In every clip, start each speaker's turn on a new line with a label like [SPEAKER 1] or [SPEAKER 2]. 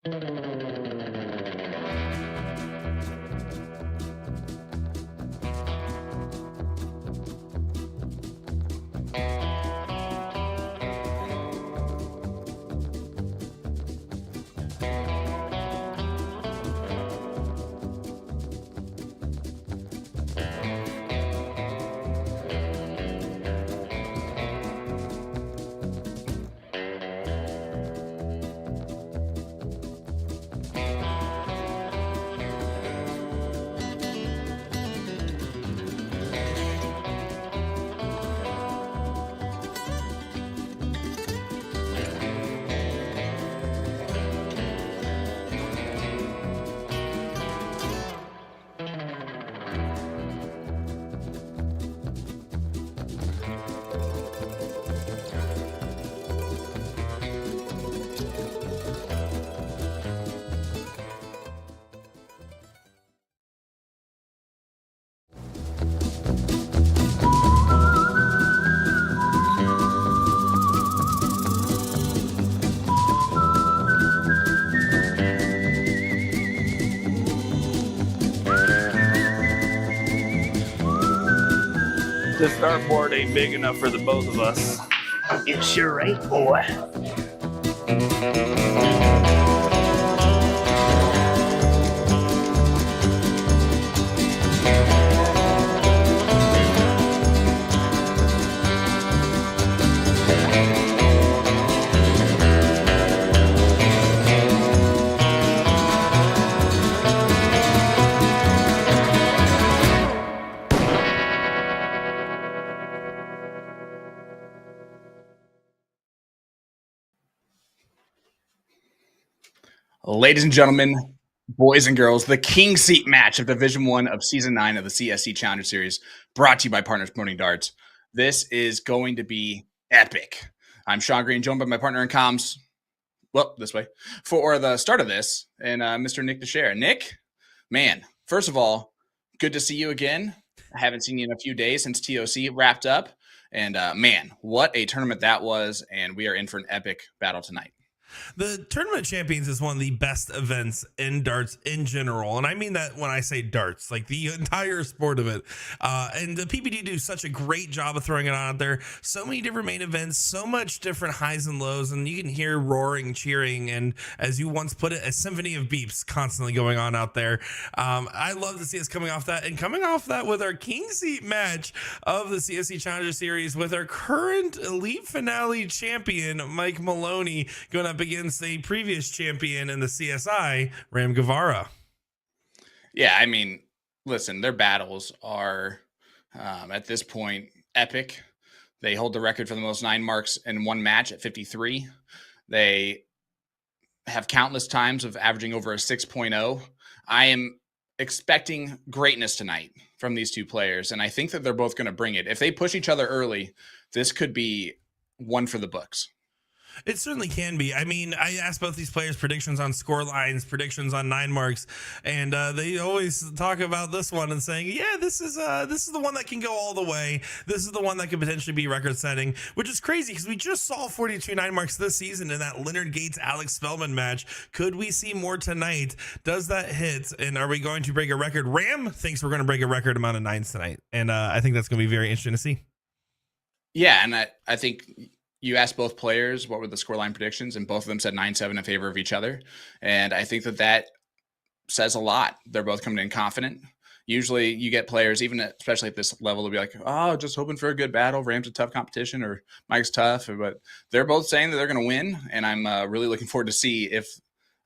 [SPEAKER 1] The starboard ain't big enough for the both of us.
[SPEAKER 2] You're sure right, boy.
[SPEAKER 3] Ladies and gentlemen, boys and girls, the King Seat match of Division 1 of Season 9 of the CSC Challenger Series, brought to you by Partners Promoting Darts. This is going to be epic. I'm Sean Green, joined by my partner in comms, this way, for the start of this, and Mr. Nick DeShare. Nick, man, first of all, good to see you again. I haven't seen you in a few days since TOC wrapped up, and man, what a tournament that was, and we are in for an epic battle tonight.
[SPEAKER 4] The Tournament of Champions is one of the best events in darts in general. And I mean that when I say darts, like the entire sport of it. And the PPD do such a great job of throwing it out there. So many different main events, so much different highs and lows. And you can hear roaring, cheering, and as you once put it, a symphony of beeps constantly going on out there. I love to see us coming off that, and coming off that with our King Seat match of the CSC Challenger Series with our current Elite Finale champion, Mike Maloney, going up against a previous champion in the CSI, Ram Guevara.
[SPEAKER 3] Yeah, I mean, listen, their battles are at this point epic. They hold the record for the most 9 marks in one match at 53. They have countless times of averaging over a 6.0. I am expecting greatness tonight from these two players, and I think that they're both going to bring it. If they push each other early, this could be one for the books.
[SPEAKER 4] It certainly can be. I mean, I asked both these players predictions on score lines, predictions on 9 marks, and they always talk about this one and saying, yeah, this is the one that can go all the way. This is the one that could potentially be record setting, which is crazy because we just saw 42 9 marks this season in that Leonard Gates Alex Spellman match. Could we see more tonight? Does that hit? And are we going to break a record? Ram thinks we're going to break a record amount of 9s tonight, and I think that's going to be very interesting to see.
[SPEAKER 3] Yeah, and I think you asked both players what were the scoreline predictions, and both of them said 9-7 in favor of each other. And I think that says a lot. They're both coming in confident. Usually you get players, especially at this level, will be like, oh, just hoping for a good battle. Ram's a tough competition, or Mike's tough. But they're both saying that they're going to win. And I'm really looking forward to see if,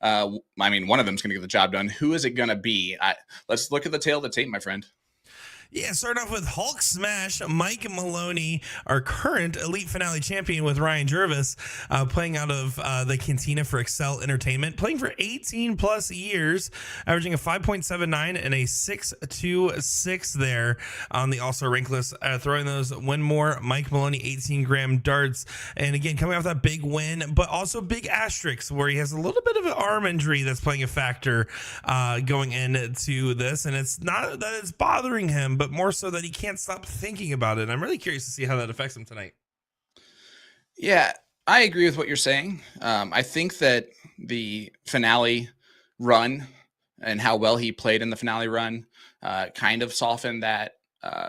[SPEAKER 3] one of them is going to get the job done. Who is it going to be? Let's look at the tail of the tape, my friend.
[SPEAKER 4] Yeah, starting off with Hulk Smash, Mike Maloney, our current Elite Finale champion with Ryan Jervis, playing out of the Cantina for Excel Entertainment, playing for 18 plus years, averaging a 5.79 and a 6.26 there on the All-Star rank list. Throwing those win more, Mike Maloney, 18-gram darts. And again, coming off that big win, but also big asterisks where he has a little bit of an arm injury that's playing a factor going into this. And it's not that it's bothering him, but more so that he can't stop thinking about it. And I'm really curious to see how that affects him tonight.
[SPEAKER 3] Yeah, I agree with what you're saying. I think that the finale run and how well he played in the finale run kind of softened that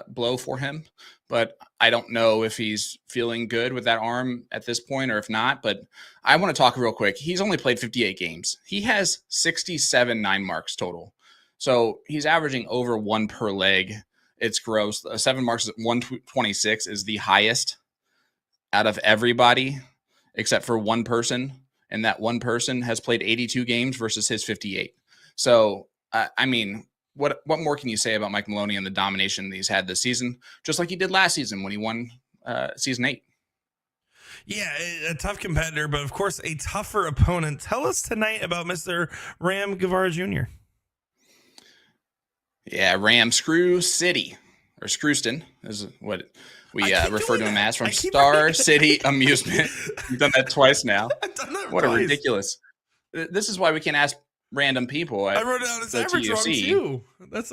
[SPEAKER 3] blow for him. But I don't know if he's feeling good with that arm at this point or if not. But I want to talk real quick. He's only played 58 games. He has 67 9 marks total. So he's averaging over 1 per leg. It's gross. 7 marks at 126 is the highest out of everybody except for one person. And that one person has played 82 games versus his 58. So, I mean, what more can you say about Mike Maloney and the domination that he's had this season, just like he did last season when he won season 8?
[SPEAKER 4] Yeah, a tough competitor, but of course a tougher opponent. Tell us tonight about Mr. Ram Guevara Jr.
[SPEAKER 3] Yeah, Ram Screw City, or Screwston is what we refer to him as, from Star City Amusement. You've done that twice now.
[SPEAKER 4] I've done that
[SPEAKER 3] what
[SPEAKER 4] twice.
[SPEAKER 3] A ridiculous. This is why we can't ask random people at
[SPEAKER 4] I wrote down his
[SPEAKER 3] the
[SPEAKER 4] average wrong
[SPEAKER 3] TUC,
[SPEAKER 4] too.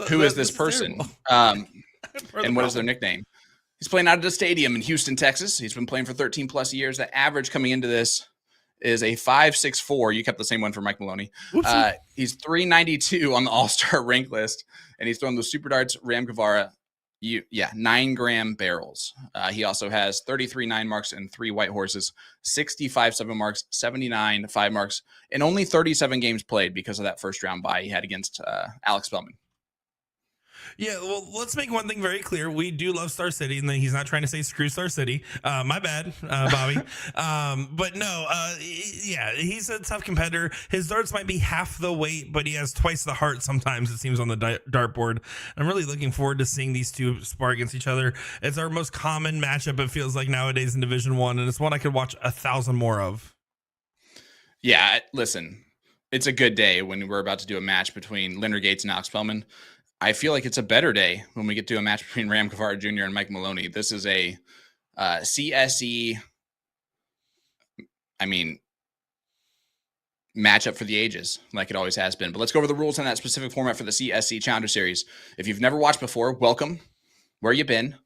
[SPEAKER 3] who is this person? And what is their nickname? He's playing out at a stadium in Houston, Texas. He's been playing for 13 plus years. The average coming into this is a 5.64. You kept the same one for Mike Maloney. He's 392 on the All-Star rank list, and he's throwing the super darts Ram Guevara. 9-gram barrels. He also has 33 9 marks and 3 white horses, 65 7 marks, 79 5 marks, and only 37 games played because of that first round bye he had against Alex Spellman.
[SPEAKER 4] Yeah, well, let's make one thing very clear. We do love Star City, and he's not trying to say screw Star City. My bad, Bobby. But no, yeah, he's a tough competitor. His darts might be half the weight, but he has twice the heart sometimes, it seems, on the dartboard. I'm really looking forward to seeing these two spar against each other. It's our most common matchup, it feels like, nowadays in Division 1, and it's one I could watch 1,000 more of.
[SPEAKER 3] Yeah, listen, it's a good day when we're about to do a match between Leonard Gates and Alex Spellman. I feel like it's a better day when we get to a match between Ram Guevara Jr. and Mike Maloney. This is a CSC, matchup for the ages, like it always has been. But let's go over the rules on that specific format for the CSC Challenger Series. If you've never watched before, welcome. Where you been?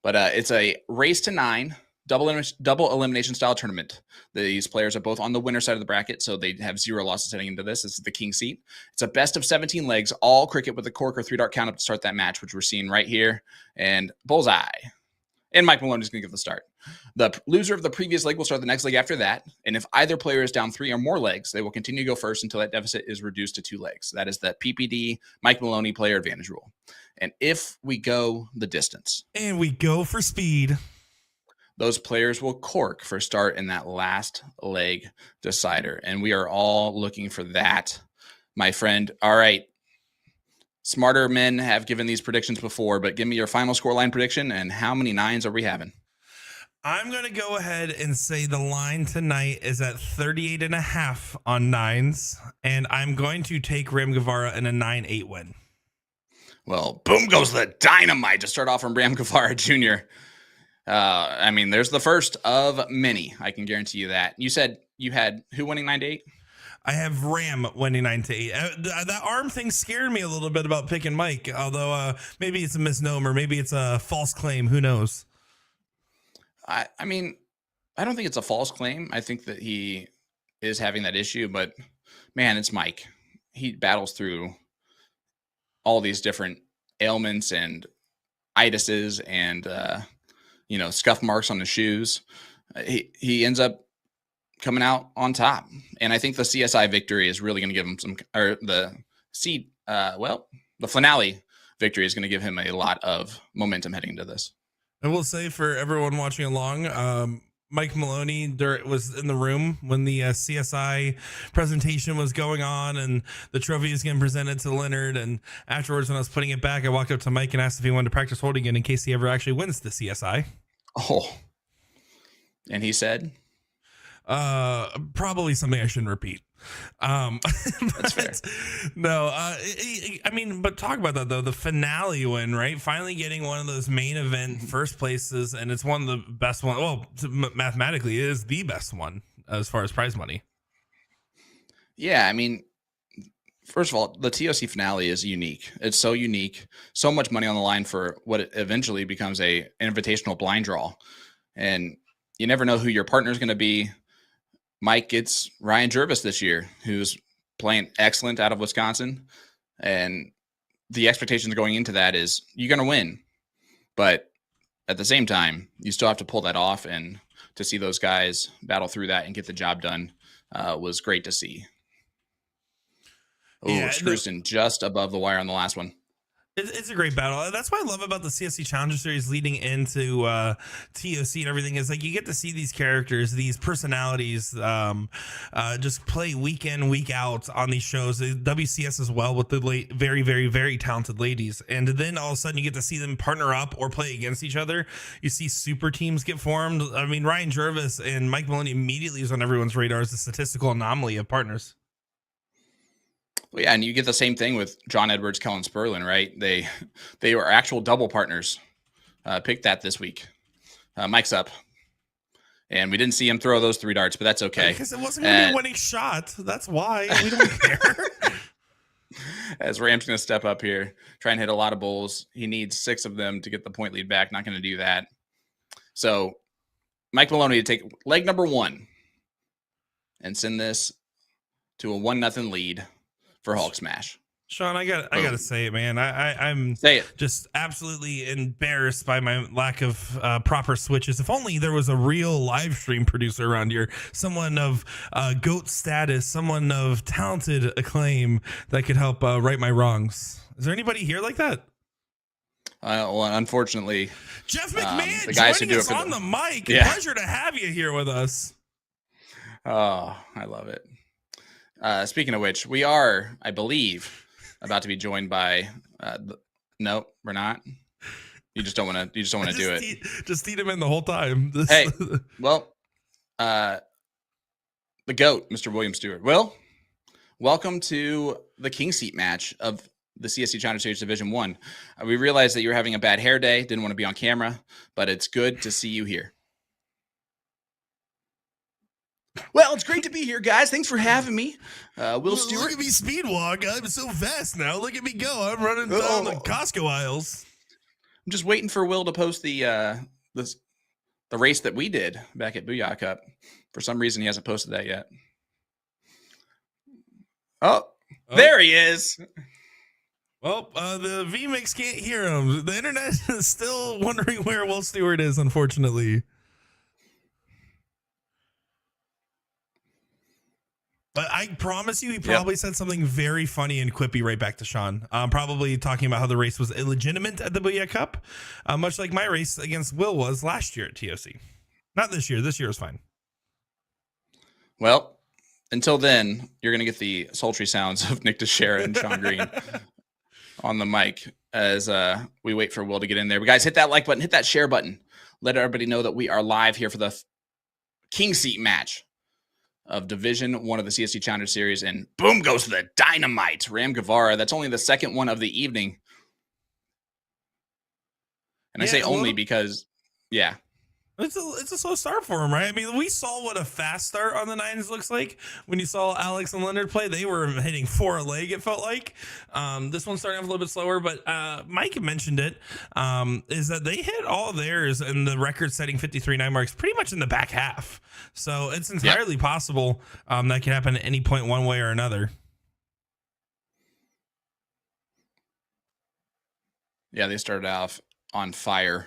[SPEAKER 3] But it's a race to 9, double elimination style tournament. These players are both on the winner side of the bracket, so they have 0 losses heading into this. This is the king seat. It's a best of 17 legs, all cricket with a cork or 3-dart count up to start that match, which we're seeing right here. And bullseye. And Mike Maloney is going to give the start. The loser of the previous leg will start the next leg after that. And if either player is down 3 or more legs, they will continue to go first until that deficit is reduced to 2 legs. That is the PPD Mike Maloney player advantage rule. And if we go the distance.
[SPEAKER 4] And we go for speed.
[SPEAKER 3] Those players will cork for start in that last leg decider. And we are all looking for that, my friend. All right. Smarter men have given these predictions before, but give me your final scoreline prediction and how many 9s are we having?
[SPEAKER 4] I'm going to go ahead and say the line tonight is at 38.5 on 9s, and I'm going to take Ram Guevara in a 9-8 win.
[SPEAKER 3] Well, boom goes the dynamite to start off from Ram Guevara Jr. There's the first of many. I can guarantee you that. You said you had who winning 9-8?
[SPEAKER 4] I have Ram winning 9-8. That arm thing scared me a little bit about picking Mike, although maybe it's a misnomer. Maybe it's a false claim. Who knows?
[SPEAKER 3] I don't think it's a false claim. I think that he is having that issue, but man, it's Mike. He battles through all these different ailments and itises and, scuff marks on the shoes. He ends up coming out on top. And I think the CSI victory is really going to give him the finale victory is going to give him a lot of momentum heading into this.
[SPEAKER 4] I will say for everyone watching along, Mike Maloney was in the room when the CSI presentation was going on and the trophy is getting presented to Leonard. And afterwards, when I was putting it back, I walked up to Mike and asked if he wanted to practice holding it in case he ever actually wins the CSI.
[SPEAKER 3] Oh, and he said,
[SPEAKER 4] probably something I shouldn't repeat.
[SPEAKER 3] That's fair.
[SPEAKER 4] No, but talk about that though. The finale win, right? Finally getting one of those main event first places, and it's one of the best one. Well, mathematically, it is the best one as far as prize money.
[SPEAKER 3] Yeah, first of all, the TOC finale is unique. It's so unique. So much money on the line for what eventually becomes a invitational blind draw. And you never know who your partner is going to be. Mike gets Ryan Jervis this year, who's playing excellent out of Wisconsin. And the expectations going into that is you're going to win. But at the same time, you still have to pull that off. And to see those guys battle through that and get the job done was great to see. Oh, yeah, Strusen just above the wire on the last one.
[SPEAKER 4] It's a great battle. That's what I love about the CSC Challenger Series leading into TOC and everything is like you get to see these characters, these personalities just play week in, week out on these shows. WCS as well with the very, very, very talented ladies. And then all of a sudden you get to see them partner up or play against each other. You see super teams get formed. I mean, Ryan Jervis and Mike Maloney immediately is on everyone's radar as a statistical anomaly of partners.
[SPEAKER 3] Well, yeah, and you get the same thing with John Edwards, Kellen Sperlin, right? They were actual double partners. Picked that this week. Mike's up, and we didn't see him throw those 3 darts, but that's okay.
[SPEAKER 4] Because it wasn't going to be a winning shot. That's why we don't care.
[SPEAKER 3] As Ram's going to step up here, try and hit a lot of bowls. He needs 6 of them to get the point lead back. Not going to do that. So Mike Maloney to take leg number 1 and send this to a 1-0 lead for Hulk Smash.
[SPEAKER 4] Sean, I gotta say it, man. I'm just absolutely embarrassed by my lack of proper switches. If only there was a real live stream producer around here, someone of GOAT status, someone of talented acclaim that could help right my wrongs. Is there anybody here like that?
[SPEAKER 3] Well, unfortunately,
[SPEAKER 4] Jeff McMahon
[SPEAKER 3] the guys
[SPEAKER 4] joining
[SPEAKER 3] who do
[SPEAKER 4] us
[SPEAKER 3] it
[SPEAKER 4] on the mic.
[SPEAKER 3] Yeah.
[SPEAKER 4] Pleasure to have you here with us.
[SPEAKER 3] Oh, I love it. Speaking of which, we are, I believe, about to be joined by. No, we're not. You just don't want to. You just don't want to do it.
[SPEAKER 4] Just feed him in the whole time.
[SPEAKER 3] Hey, well, the GOAT, Mr. William Stewart. Will, welcome to the King Seat match of the CSC Challenger Series Division 1. We realized that you were having a bad hair day. Didn't want to be on camera, but it's good to see you here. Well, it's great to be here, guys. Thanks for having me. Will Stewart.
[SPEAKER 4] Look at me speed walk. I'm so fast now. Look at me go. I'm running down the Costco aisles.
[SPEAKER 3] I'm just waiting for Will to post the race that we did back at Booyah Cup. For some reason, he hasn't posted that yet. Oh, there he is.
[SPEAKER 4] Well, the VMix can't hear him. The internet is still wondering where Will Stewart is, unfortunately. But I promise you, he probably said something very funny and quippy right back to Sean. Probably talking about how the race was illegitimate at the Booyah Cup, much like my race against Will was last year at TOC. Not this year. This year was fine.
[SPEAKER 3] Well, until then, you're going to get the sultry sounds of Nick Teixeira and Sean Green on the mic as we wait for Will to get in there. But guys, hit that like button, hit that share button. Let everybody know that we are live here for the King Seat match of Division 1 of the CSC Challenger Series, and boom goes the dynamite. Ram Guevara. That's only the second one of the evening. And I say only because,
[SPEAKER 4] it's a slow start for him, right? I mean, we saw what a fast start on the nines looks like when you saw Alex and Leonard play. They were hitting 4 a leg, it felt like. This one's starting off a little bit slower, but Mike mentioned it, is that they hit all of theirs and the record-setting 53-9 marks pretty much in the back half. So it's entirely possible that can happen at any point one way or another.
[SPEAKER 3] Yeah, they started off on fire.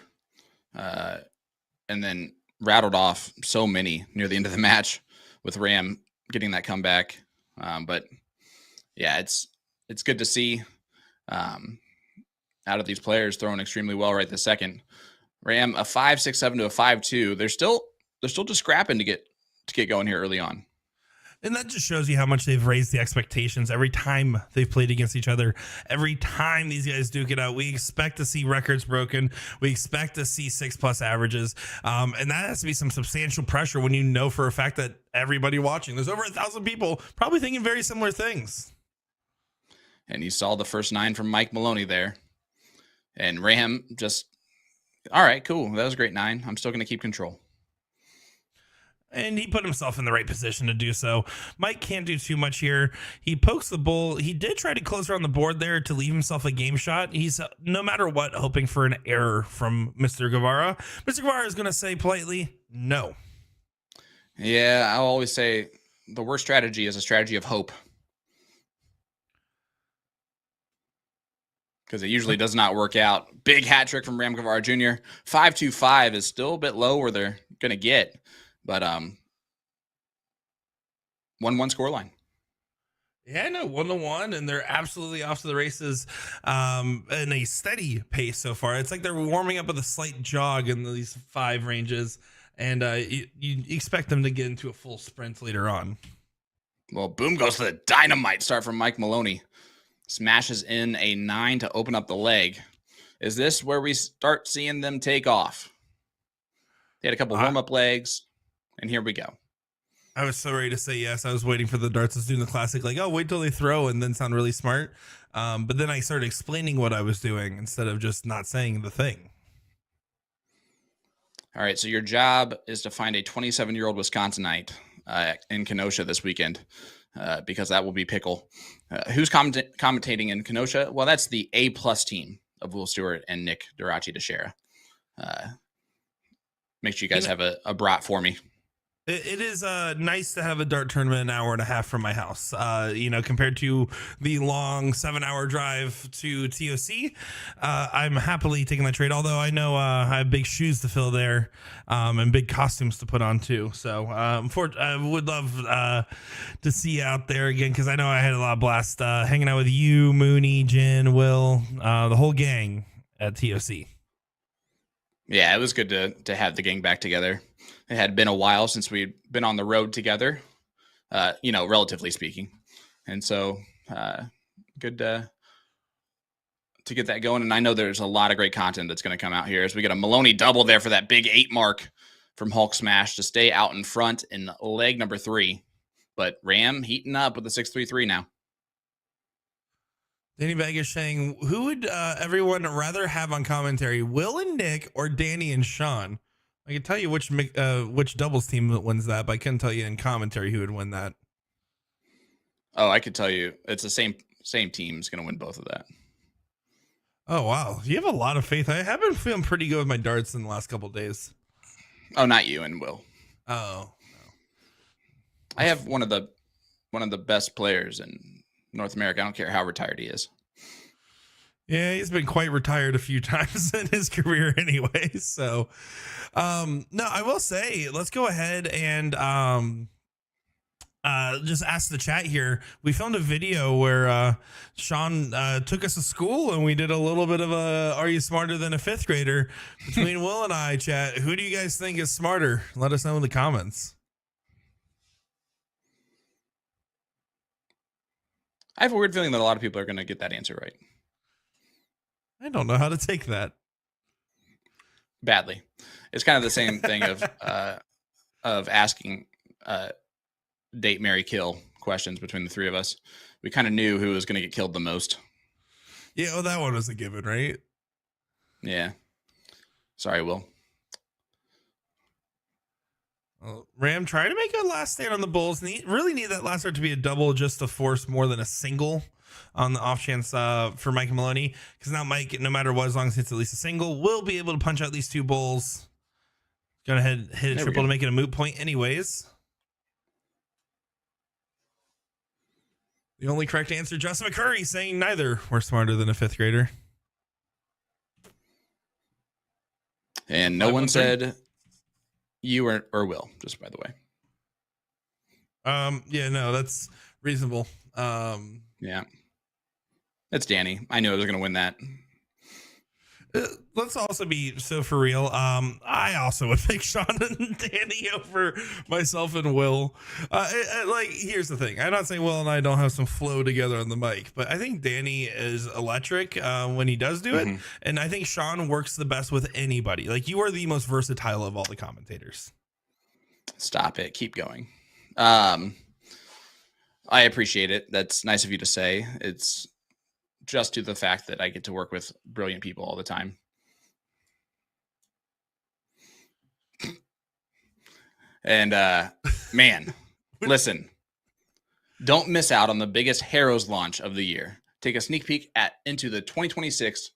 [SPEAKER 3] And then rattled off so many near the end of the match with Ram getting that comeback. But yeah, it's good to see out of these players throwing extremely well right this second. Ram a 5.67 to a 5.2. They're still just scrapping to get going here early on.
[SPEAKER 4] And that just shows you how much they've raised the expectations every time they've played against each other. Every time these guys duke it out, we expect to see records broken. We expect to see 6+ averages. And that has to be some substantial pressure when you know for a fact that everybody watching, there's over 1,000 people probably thinking very similar things.
[SPEAKER 3] And you saw the first 9 from Mike Maloney there. And Ram just, all right, cool. That was a great 9. I'm still going to keep control.
[SPEAKER 4] And he put himself in the right position to do so. Mike can't do too much here. He pokes the bull. He did try to close around the board there to leave himself a game shot. He's, no matter what, hoping for an error from Mr. Guevara. Mr. Guevara is going to say politely, no.
[SPEAKER 3] Yeah, I'll always say the worst strategy is a strategy of hope. Because it usually does not work out. Big hat trick from Ram Guevara Jr. 5-2-5 is still a bit low where they're going to get. But 1-1 scoreline.
[SPEAKER 4] Yeah, no, 1-1, and they're absolutely off to the races in a steady pace so far. It's like they're warming up with a slight jog in these 5 ranges, and you expect them to get into a full sprint later on.
[SPEAKER 3] Well, boom goes to the dynamite start from Mike Maloney. Smashes in a 9 to open up the leg. Is this where we start seeing them take off? They had a couple warm-up legs, and here we go.
[SPEAKER 4] I was so ready to say yes. I was waiting for the darts to do the classic, like, oh, wait till they throw and then sound really smart. But then I started explaining what I was doing instead of just not saying the thing.
[SPEAKER 3] All right, so your job is to find a 27-year-old Wisconsinite in Kenosha this weekend, because that will be Pickle. Who's commentating in Kenosha? Well, that's the A-plus team of Will Stewart and Nick Durachi DeShera. Make sure you guys have a brat for me.
[SPEAKER 4] It is nice to have a dart tournament an hour and a half from my house, compared to the long 7-hour drive to TOC. I'm happily taking that trade, although I know I have big shoes to fill there and big costumes to put on too. So I would love to see you out there again, because I know I had a lot of blast hanging out with you, Mooney, Jen, Will, the whole gang at TOC.
[SPEAKER 3] Yeah, it was good to have the gang back together. It had been a while since we'd been on the road together, relatively speaking. And so good to get that going. And I know there's a lot of great content that's going to come out here as we get a Maloney double there for that big 8 mark from Hulk Smash to stay out in front in leg number 3. But Ram heating up with the 6-3-3 now.
[SPEAKER 4] Danny Bag is saying, who would everyone rather have on commentary, Will and Nick or Danny and Sean? I can tell you which doubles team wins that, but I couldn't tell you in commentary who would win that.
[SPEAKER 3] Oh, I could tell you it's the same team's going to win both of that.
[SPEAKER 4] Oh, wow. You have a lot of faith. I have been feeling pretty good with my darts in the last couple of days.
[SPEAKER 3] Oh, not you and Will.
[SPEAKER 4] Oh, no.
[SPEAKER 3] I have one of the best players in North America. I don't care how retired he is.
[SPEAKER 4] Yeah, he's been quite retired a few times in his career anyway. So, no, I will say, let's go ahead and just ask the chat here. We filmed a video where Sean took us to school, and we did a little bit of a "Are you smarter than a 5th grader?" between Will and I. Chat, who do you guys think is smarter? Let us know in the comments.
[SPEAKER 3] I have a weird feeling that a lot of people are going to get that answer right.
[SPEAKER 4] I don't know how to take that.
[SPEAKER 3] Badly. It's kind of the same thing of asking date, marry, kill questions between the 3 of us. We kind of knew who was going to get killed the most.
[SPEAKER 4] Yeah, well, that one was a given, right?
[SPEAKER 3] Yeah. Sorry, Will.
[SPEAKER 4] Well, Ram, try to make a last stand on the Bulls. Really need that last start to be a double just to force more than a single on the off chance for Mike Maloney. Because now Mike, no matter what, as long as it's at least a single, will be able to punch out these 2 Bulls. Go ahead, hit a triple to make it a moot point anyways. The only correct answer, Justin McCurry, saying neither were smarter than a 5th grader.
[SPEAKER 3] And no one said you or Will, just by the way.
[SPEAKER 4] Yeah, no, that's reasonable.
[SPEAKER 3] Yeah. It's Danny. I knew I was going to win that.
[SPEAKER 4] Let's also be so for real. I also would pick Sean and Danny over myself and Will. Here's the thing. I'm not saying Will and I don't have some flow together on the mic, but I think Danny is electric when he does do it. And I think Sean works the best with anybody. Like, you are the most versatile of all the commentators.
[SPEAKER 3] Stop it. Keep going. I appreciate it. That's nice of you to say. It's just to the fact that I get to work with brilliant people all the time. And man, listen, don't miss out on the biggest Harrows launch of the year. Take a sneak peek into the 2026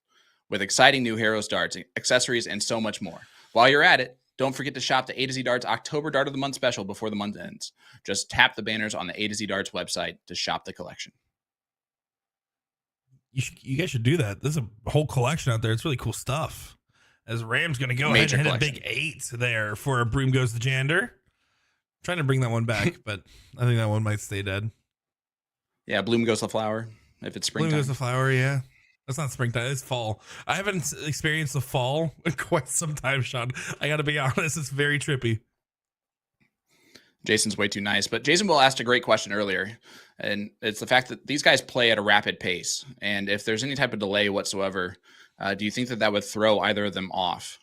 [SPEAKER 3] with exciting new Harrows darts, accessories, and so much more. While you're at it, Don't forget to shop the A to Z Darts October Dart of the Month special before the month ends. Just tap the banners on the A to Z Darts website to shop the collection.
[SPEAKER 4] You guys should do that. There's a whole collection out there. It's really cool stuff. As Ram's going to go
[SPEAKER 3] Major
[SPEAKER 4] ahead and hit
[SPEAKER 3] collection.
[SPEAKER 4] a big 8 there for a Broom Goes the Jander. Trying to bring that one back, but I think that one might stay dead.
[SPEAKER 3] Yeah, bloom goes the flower. If it's springtime.
[SPEAKER 4] Bloom goes the flower, yeah. That's not springtime, it's fall. I haven't experienced the fall in quite some time, Sean. I got to be honest, it's very trippy.
[SPEAKER 3] Jason's way too nice. But Jason Will asked a great question earlier, and it's the fact that these guys play at a rapid pace. And if there's any type of delay whatsoever, do you think that would throw either of them off?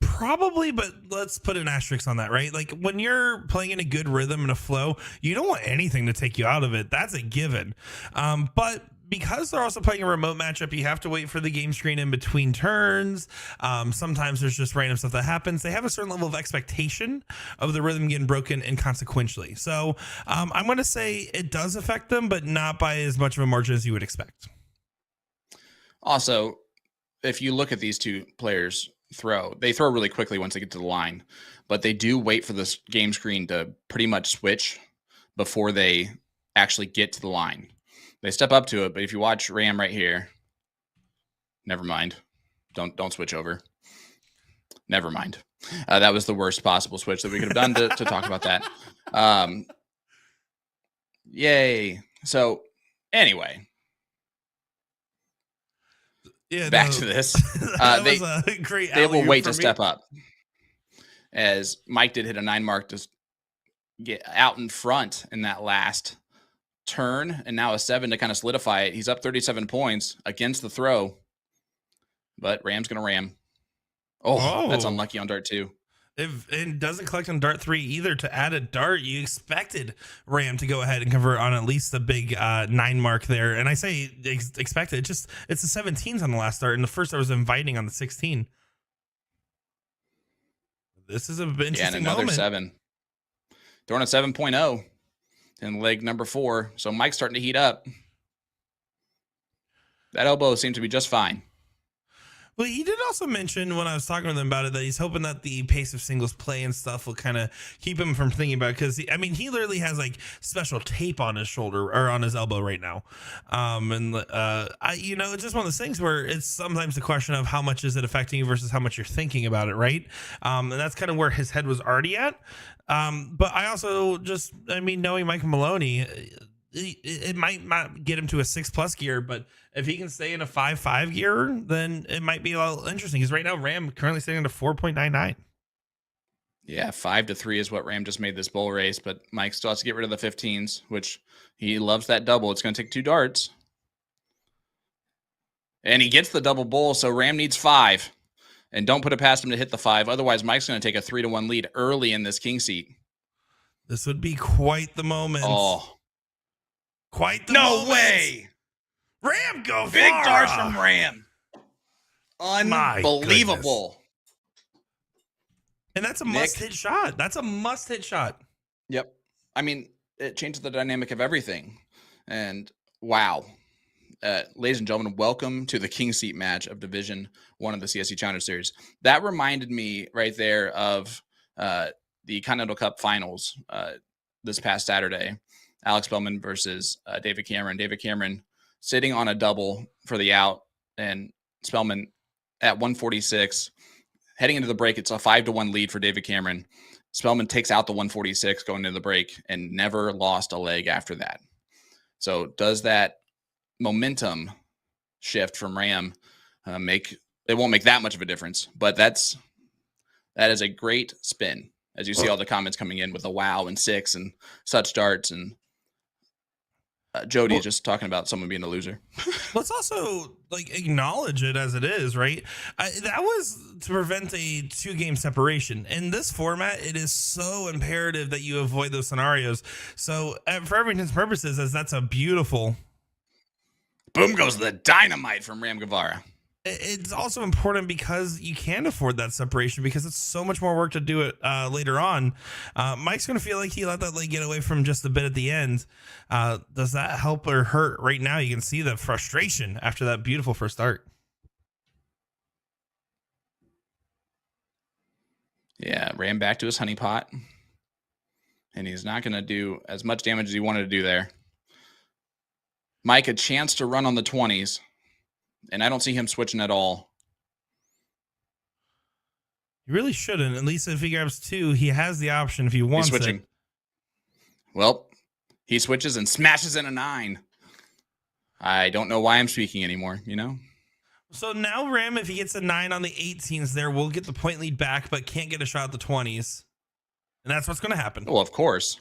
[SPEAKER 4] Probably, but let's put an asterisk on that, right? Like when you're playing in a good rhythm and a flow, you don't want anything to take you out of it. That's a given. But because they're also playing a remote matchup, you have to wait for the game screen in between turns. Sometimes there's just random stuff that happens. They have a certain level of expectation of the rhythm getting broken inconsequentially. So I'm going to say it does affect them, but not by as much of a margin as you would expect.
[SPEAKER 3] Also, if you look at these two players they throw really quickly once they get to the line, but they do wait for this game screen to pretty much switch before they actually get to the line. They step up to it, but if you watch Ram right here, never mind. Don't switch over. Never mind. That was the worst possible switch that we could have done to talk about that. Yay. So anyway,
[SPEAKER 4] yeah,
[SPEAKER 3] back to this. They will wait to step up. As Mike did hit a 9 mark to get out in front in that last turn, and now a 7 to kind of solidify it. He's up 37 points against the throw, but Ram's going to ram. Oh, that's unlucky on dart 2.
[SPEAKER 4] If it doesn't collect on dart 3 either to add a dart, you expected Ram to go ahead and convert on at least the big 9 mark there. And I say expected, it's the 17s on the last dart, and the first I was inviting on the 16. This is an interesting
[SPEAKER 3] and another
[SPEAKER 4] moment.
[SPEAKER 3] 7. Throwing a 7.0 in leg number 4. So Mike's starting to heat up. That elbow seems to be just fine.
[SPEAKER 4] Well, he did also mention when I was talking with him about it that he's hoping that the pace of singles play and stuff will kind of keep him from thinking about it. Because, he literally has like special tape on his shoulder or on his elbow right now. It's just one of those things where it's sometimes the question of how much is it affecting you versus how much you're thinking about it, right? And that's kind of where his head was already at. But I also knowing Mike Maloney, it might not get him to a 6+ gear, but if he can stay in a 5.5 gear, then it might be a little interesting. Because right now, Ram currently sitting at a 4.99.
[SPEAKER 3] Yeah, 5-3 is what Ram just made this bowl race, but Mike still has to get rid of the 15s, which he loves that double. It's going to take 2 darts. And he gets the double bowl, so Ram needs 5. And don't put it past him to hit the 5. Otherwise, Mike's going to take a 3-1 lead early in this king seat.
[SPEAKER 4] This would be quite the moment.
[SPEAKER 3] Oh.
[SPEAKER 4] Quite the
[SPEAKER 3] no
[SPEAKER 4] moment.
[SPEAKER 3] Way.
[SPEAKER 4] Ram Guevara.
[SPEAKER 3] Big darts from Ram. Unbelievable.
[SPEAKER 4] And that's a must-hit shot. That's a must-hit shot.
[SPEAKER 3] Yep. It changes the dynamic of everything. And wow. Ladies and gentlemen, welcome to the king seat match of Division 1 of the CSC Challenger Series. That reminded me right there of the Continental Cup Finals this past Saturday. Alex Bellman versus David Cameron. David Cameron sitting on a double for the out, and Spellman at 146. Heading into the break, it's a 5-1 lead for David Cameron. Spellman takes out the 146 going into the break and never lost a leg after that. So does that momentum shift from Ram it won't make that much of a difference, but that is a great spin as you see all the comments coming in with the wow and 6 and such darts, and Jody is just talking about someone being a loser.
[SPEAKER 4] Let's also acknowledge it as it is, right? That was to prevent a 2-game separation. In this format, it is so imperative that you avoid those scenarios. So for every intents and purposes, as that's a beautiful.
[SPEAKER 3] Boom goes the dynamite from Ram Guevara.
[SPEAKER 4] It's also important because you can afford that separation because it's so much more work to do it later on. Mike's going to feel like he let that leg get away from just a bit at the end. Does that help or hurt? Right now, you can see the frustration after that beautiful first start.
[SPEAKER 3] Yeah, ran back to his honeypot. And he's not going to do as much damage as he wanted to do there. Mike, a chance to run on the 20s. And I don't see him switching at all.
[SPEAKER 4] You really shouldn't. At least if he grabs 2, he has the option if he wants
[SPEAKER 3] He's switching.
[SPEAKER 4] it.
[SPEAKER 3] Well, he switches and smashes in a 9. I don't know why I'm speaking anymore, you know?
[SPEAKER 4] So now Ram, if he gets a 9 on the 18s there, will get the point lead back, but can't get a shot at the 20s. And that's what's going to happen.
[SPEAKER 3] Well, of course.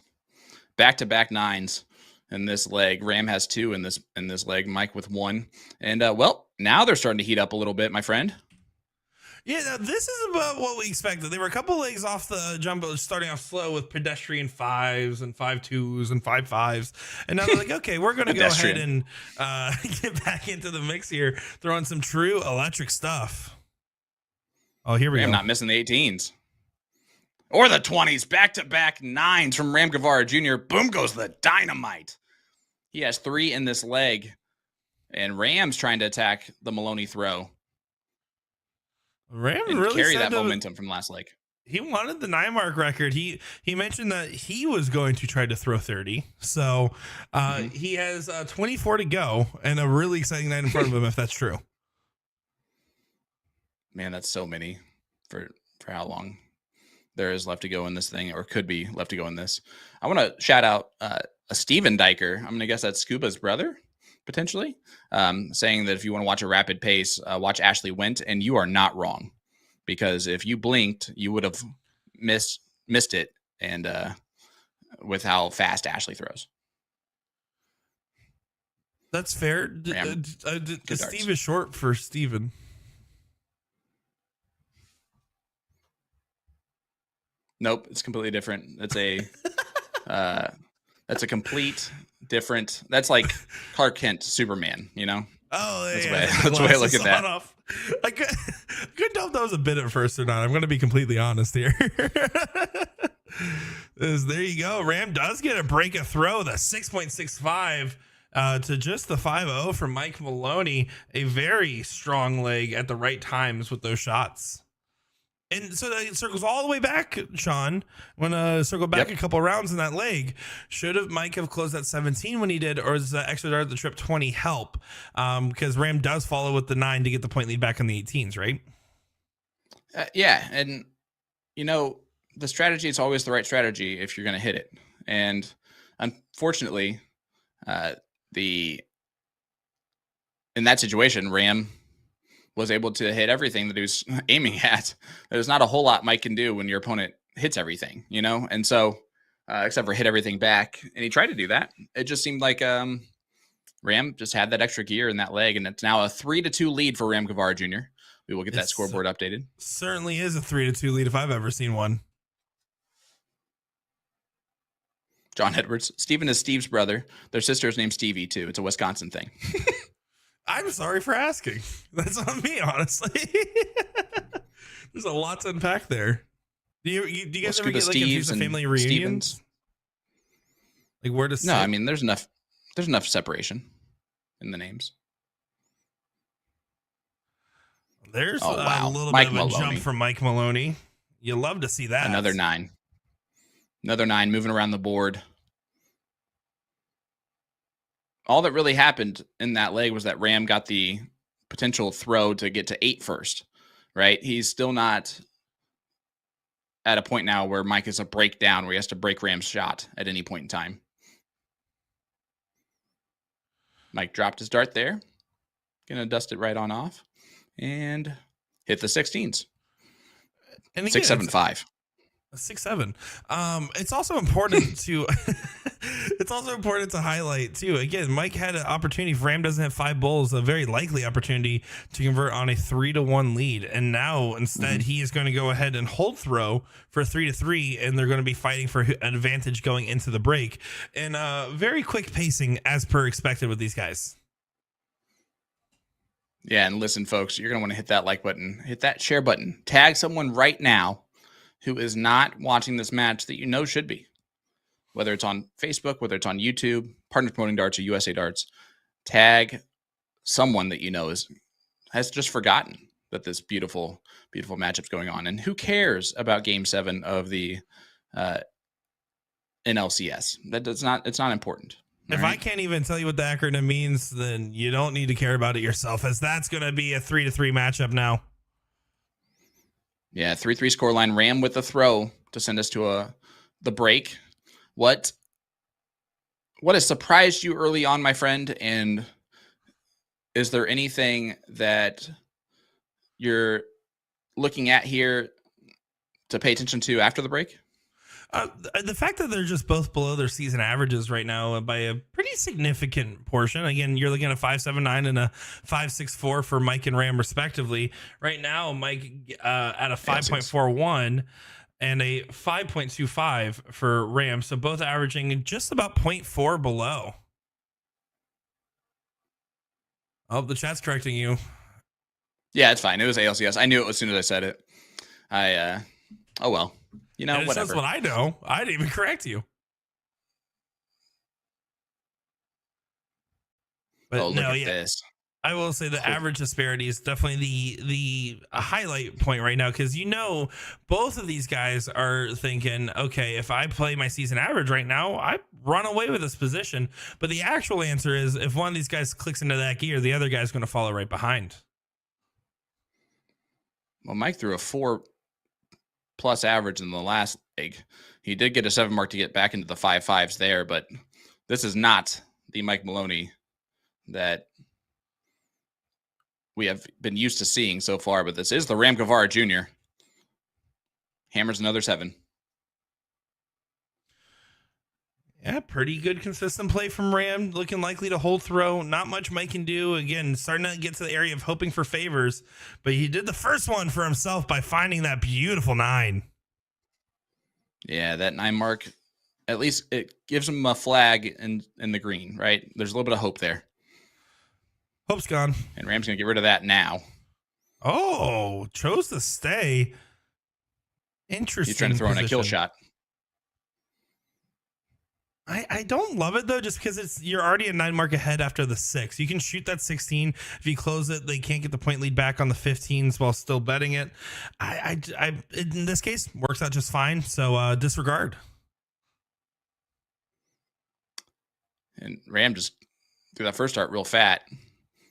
[SPEAKER 3] Back-to-back 9s in this leg. Ram has 2 in this leg. Mike with 1. And, well, now they're starting to heat up a little bit, my friend.
[SPEAKER 4] Yeah, now this is about what we expected. They were a couple legs off the jumbo, starting off slow with pedestrian 5s and 5.2s and 5.5s. And now they're like, okay, we're going to go ahead and get back into the mix here, throwing some true electric stuff. Oh, here we go.
[SPEAKER 3] I'm not missing the 18s. Or the 20s. Back-to-back 9s from Ram Guevara Jr. Boom goes the dynamite. He has 3 in this leg. And Ram's trying to attack the Maloney throw.
[SPEAKER 4] Ram
[SPEAKER 3] and
[SPEAKER 4] really
[SPEAKER 3] carry that momentum from last leg.
[SPEAKER 4] He wanted the 9-mark record. He mentioned that he was going to try to throw 30. So he has 24 to go and a really exciting night in front of him if that's true.
[SPEAKER 3] Man, that's so many for how long there is left to go in this thing, or could be left to go in this. I want to shout out a Steven Diker. I'm going to guess that's Scuba's brother, potentially, saying that if you want to watch a rapid pace, watch Ashley Went, and you are not wrong, because if you blinked, you would have missed it, and with how fast Ashley throws.
[SPEAKER 4] That's fair. Steve is short for Steven.
[SPEAKER 3] Nope, it's completely different. That's a that's a complete different. That's like Clark Kent, Superman. You know.
[SPEAKER 4] Oh,
[SPEAKER 3] that's
[SPEAKER 4] yeah.
[SPEAKER 3] That's the way I look at that.
[SPEAKER 4] I couldn't tell if that was a bit at first or not. I'm going to be completely honest here. There you go. Ram does get a break of throw. The 6.65 to just the 5.0 from Mike Maloney. A very strong leg at the right times with those shots. And so it circles all the way back, Sean. When circle back a couple rounds in that leg, should have Mike have closed at 17 when he did, or does the extra dart at the trip 20 help? Because Ram does follow with the 9 to get the point lead back on the 18s, right?
[SPEAKER 3] Yeah, and you know the strategy is always the right strategy if you're going to hit it. And unfortunately, in that situation, Ram was able to hit everything that he was aiming at. There's not a whole lot Mike can do when your opponent hits everything, you know? And so, except for hit everything back. And he tried to do that. It just seemed like Ram just had that extra gear in that leg. And it's now a 3-2 lead for Ram Guevara Jr. We will get that scoreboard updated.
[SPEAKER 4] Certainly is a 3-2 lead if I've ever seen one.
[SPEAKER 3] John Edwards. Steven is Steve's brother. Their sister is named Stevie, too. It's a Wisconsin thing.
[SPEAKER 4] I'm sorry for asking. That's on me, honestly. There's a lot to unpack there. Do you guys ever get like confused with family reunions?
[SPEAKER 3] Stevens.
[SPEAKER 4] Like where to sit?
[SPEAKER 3] No, I mean there's enough separation in the names.
[SPEAKER 4] There's a little
[SPEAKER 3] Mike
[SPEAKER 4] bit of a
[SPEAKER 3] Maloney.
[SPEAKER 4] jump from Mike Maloney. You love to see that.
[SPEAKER 3] Another 9 moving around the board. All that really happened in that leg was that Ram got the potential throw to get to 8 first, right? He's still not at a point now where Mike is a breakdown where he has to break Ram's shot at any point in time. Mike dropped his dart there. Gonna dust it right on off and hit the 16s. And 6.75.
[SPEAKER 4] 6.7. It's also important to highlight too. Again, Mike had an opportunity. If Ram doesn't have 5 bulls, a very likely opportunity to convert on a 3-1 lead. And now instead he is going to go ahead and hold throw for 3-3, and they're going to be fighting for an advantage going into the break. And very quick pacing as per expected with these guys.
[SPEAKER 3] Yeah, and listen, folks, you're going to want to hit that like button, hit that share button, tag someone right now who is not watching this match that you know should be, whether it's on Facebook, whether it's on YouTube, Partners Promoting Darts or USA Darts. Tag someone that you know has just forgotten that this beautiful, beautiful matchup's going on. And who cares about Game 7 of the NLCS? It's not important.
[SPEAKER 4] If I can't even tell you what the acronym means, then you don't need to care about it yourself, as that's going to be a 3-3 matchup now.
[SPEAKER 3] Yeah, 3-3 scoreline. Ram with the throw to send us to the break. What has surprised you early on, my friend? And is there anything that you're looking at here to pay attention to after the break?
[SPEAKER 4] The fact that they're just both below their season averages right now by a pretty significant portion. Again, you're looking at a 5.79 and a 5.64 for Mike and Ram respectively. Right now, Mike at a 5.41 and a 5.25 for Ram. So both averaging just about 0.4 below. Oh, the chat's correcting you.
[SPEAKER 3] Yeah, it's fine. It was ALCS. I knew it as soon as I said it. Oh well. You know, whatever.
[SPEAKER 4] That's what I know. I didn't even correct you. But
[SPEAKER 3] look at this.
[SPEAKER 4] I will say the average disparity is definitely the highlight point right now, because both of these guys are thinking, okay, if I play my season average right now, I run away with this position. But the actual answer is, if one of these guys clicks into that gear, the other guy's going to follow right behind.
[SPEAKER 3] Well, Mike threw a 4+ average in the last leg. He did get a 7 mark to get back into the 5.5s there, but this is not the Mike Maloney that we have been used to seeing so far, but this is the Ram Guevara Jr. Hammers another 7.
[SPEAKER 4] Yeah, pretty good consistent play from Ram. Looking likely to hold throw. Not much Mike can do. Again, starting to get to the area of hoping for favors, but he did the first one for himself by finding that beautiful 9.
[SPEAKER 3] Yeah, that 9 mark, at least it gives him a flag in the green, right? There's a little bit of hope there.
[SPEAKER 4] Hope's gone.
[SPEAKER 3] And Ram's going to get rid of that now.
[SPEAKER 4] Oh, chose to stay. Interesting.
[SPEAKER 3] He's trying to throw in a kill shot.
[SPEAKER 4] I don't love it though, just because you're already a 9 mark ahead after the 6. You can shoot that 16. If you close it, they can't get the point lead back on the 15s while still betting it. I in this case works out just fine. So disregard.
[SPEAKER 3] And Ram just threw that first start real fat,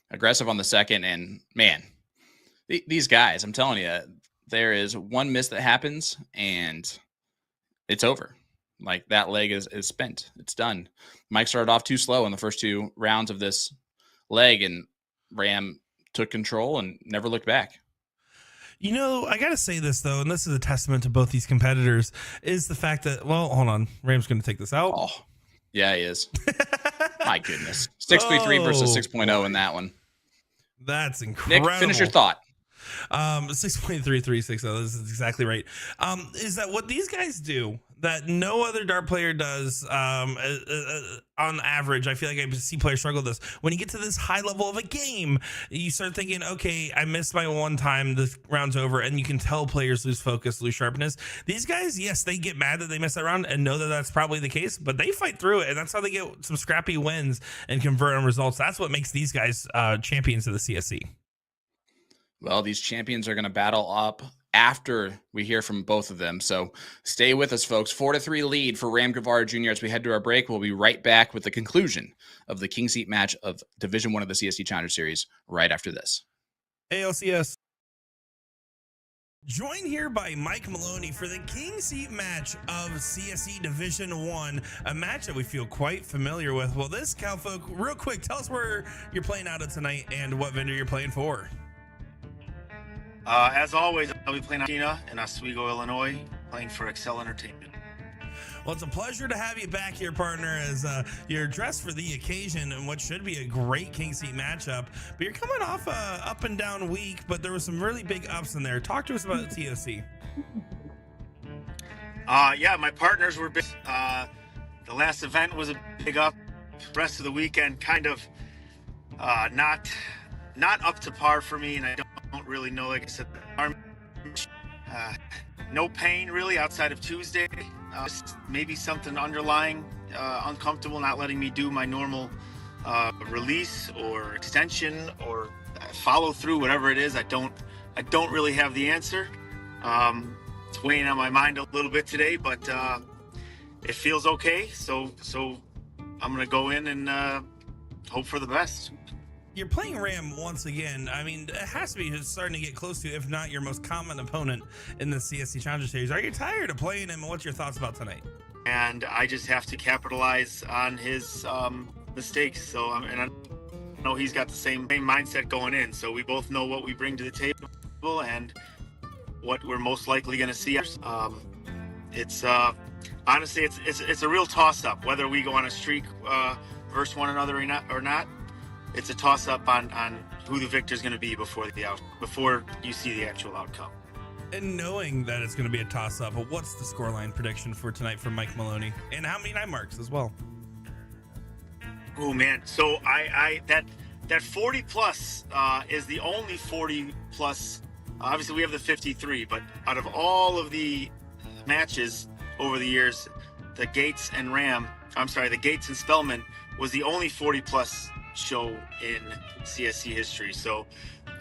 [SPEAKER 3] aggressive on the second, and man, these guys, I'm telling you, there is one miss that happens and it's over. Like, that leg is spent. It's done. Mike started off too slow in the first 2 rounds of this leg, and Ram took control and never looked back.
[SPEAKER 4] I got to say this, though, and this is a testament to both these competitors, is the fact that, well, hold on. Ram's going to take this out.
[SPEAKER 3] Oh, yeah, he is. My goodness. 6.33 versus 6.0 in that one.
[SPEAKER 4] That's incredible.
[SPEAKER 3] Nick, finish your thought.
[SPEAKER 4] 6.3360. This is exactly right. Is that what these guys do that no other dart player does on average? I feel like I see players struggle with this. When you get to this high level of a game, you start thinking, okay, I missed my one time, this round's over, and you can tell players lose focus, lose sharpness. These guys, yes, they get mad that they missed that round and know that that's probably the case, but they fight through it, and that's how they get some scrappy wins and convert on results. That's what makes these guys champions of the CSC.
[SPEAKER 3] Well, these champions are going to battle up after we hear from both of them. So stay with us, folks. 4-3 lead for Ram Guevara Jr. as we head to our break. We'll be right back with the conclusion of the King Seat match of Division 1 of the CSC Challenger Series right after this.
[SPEAKER 4] ALCS. Joined here by Mike Maloney for the King Seat match of CSC Division 1, a match that we feel quite familiar with. Well, this, Cowfolk, real quick, tell us where you're playing out of tonight and what vendor you're playing for.
[SPEAKER 5] As always, I'll be playing Argentina in Oswego, Illinois, playing for Excel Entertainment.
[SPEAKER 4] Well, it's a pleasure to have you back here, partner, as you're dressed for the occasion and what should be a great King Seat matchup. But you're coming off a up and down week, but there was some really big ups in there. Talk to us about TOC.
[SPEAKER 5] Yeah, my partners were big. The last event was a big up. The rest of the weekend kind of not up to par for me, and I don't really know, like I said, no pain really outside of Tuesday. Maybe something underlying uncomfortable, not letting me do my normal release or extension or follow through, whatever it is. I don't I don't really have the answer. It's weighing on my mind a little bit today, but it feels okay. So I'm gonna go in and hope for the best.
[SPEAKER 4] You're playing Ram once again. I mean, it has to be starting to get close to, if not your most common opponent in the CSC Challenger Series. Are you tired of playing him? What's your thoughts about tonight?
[SPEAKER 5] And I just have to capitalize on his mistakes. So and I know he's got the same mindset going in. So we both know what we bring to the table and what we're most likely going to see. It's honestly, it's a real toss-up whether we go on a streak versus one another or not. It's a toss-up on who the victor is going to be before you see the actual outcome.
[SPEAKER 4] And knowing that it's going to be a toss-up, what's the scoreline prediction for tonight for Mike Maloney, and how many 9 marks as well?
[SPEAKER 5] Oh man, so I that 40 plus is the only 40 plus. Obviously, we have the 53, but out of all of the matches over the years, the Gates and Spellman was the only 40 plus show in CSC history. So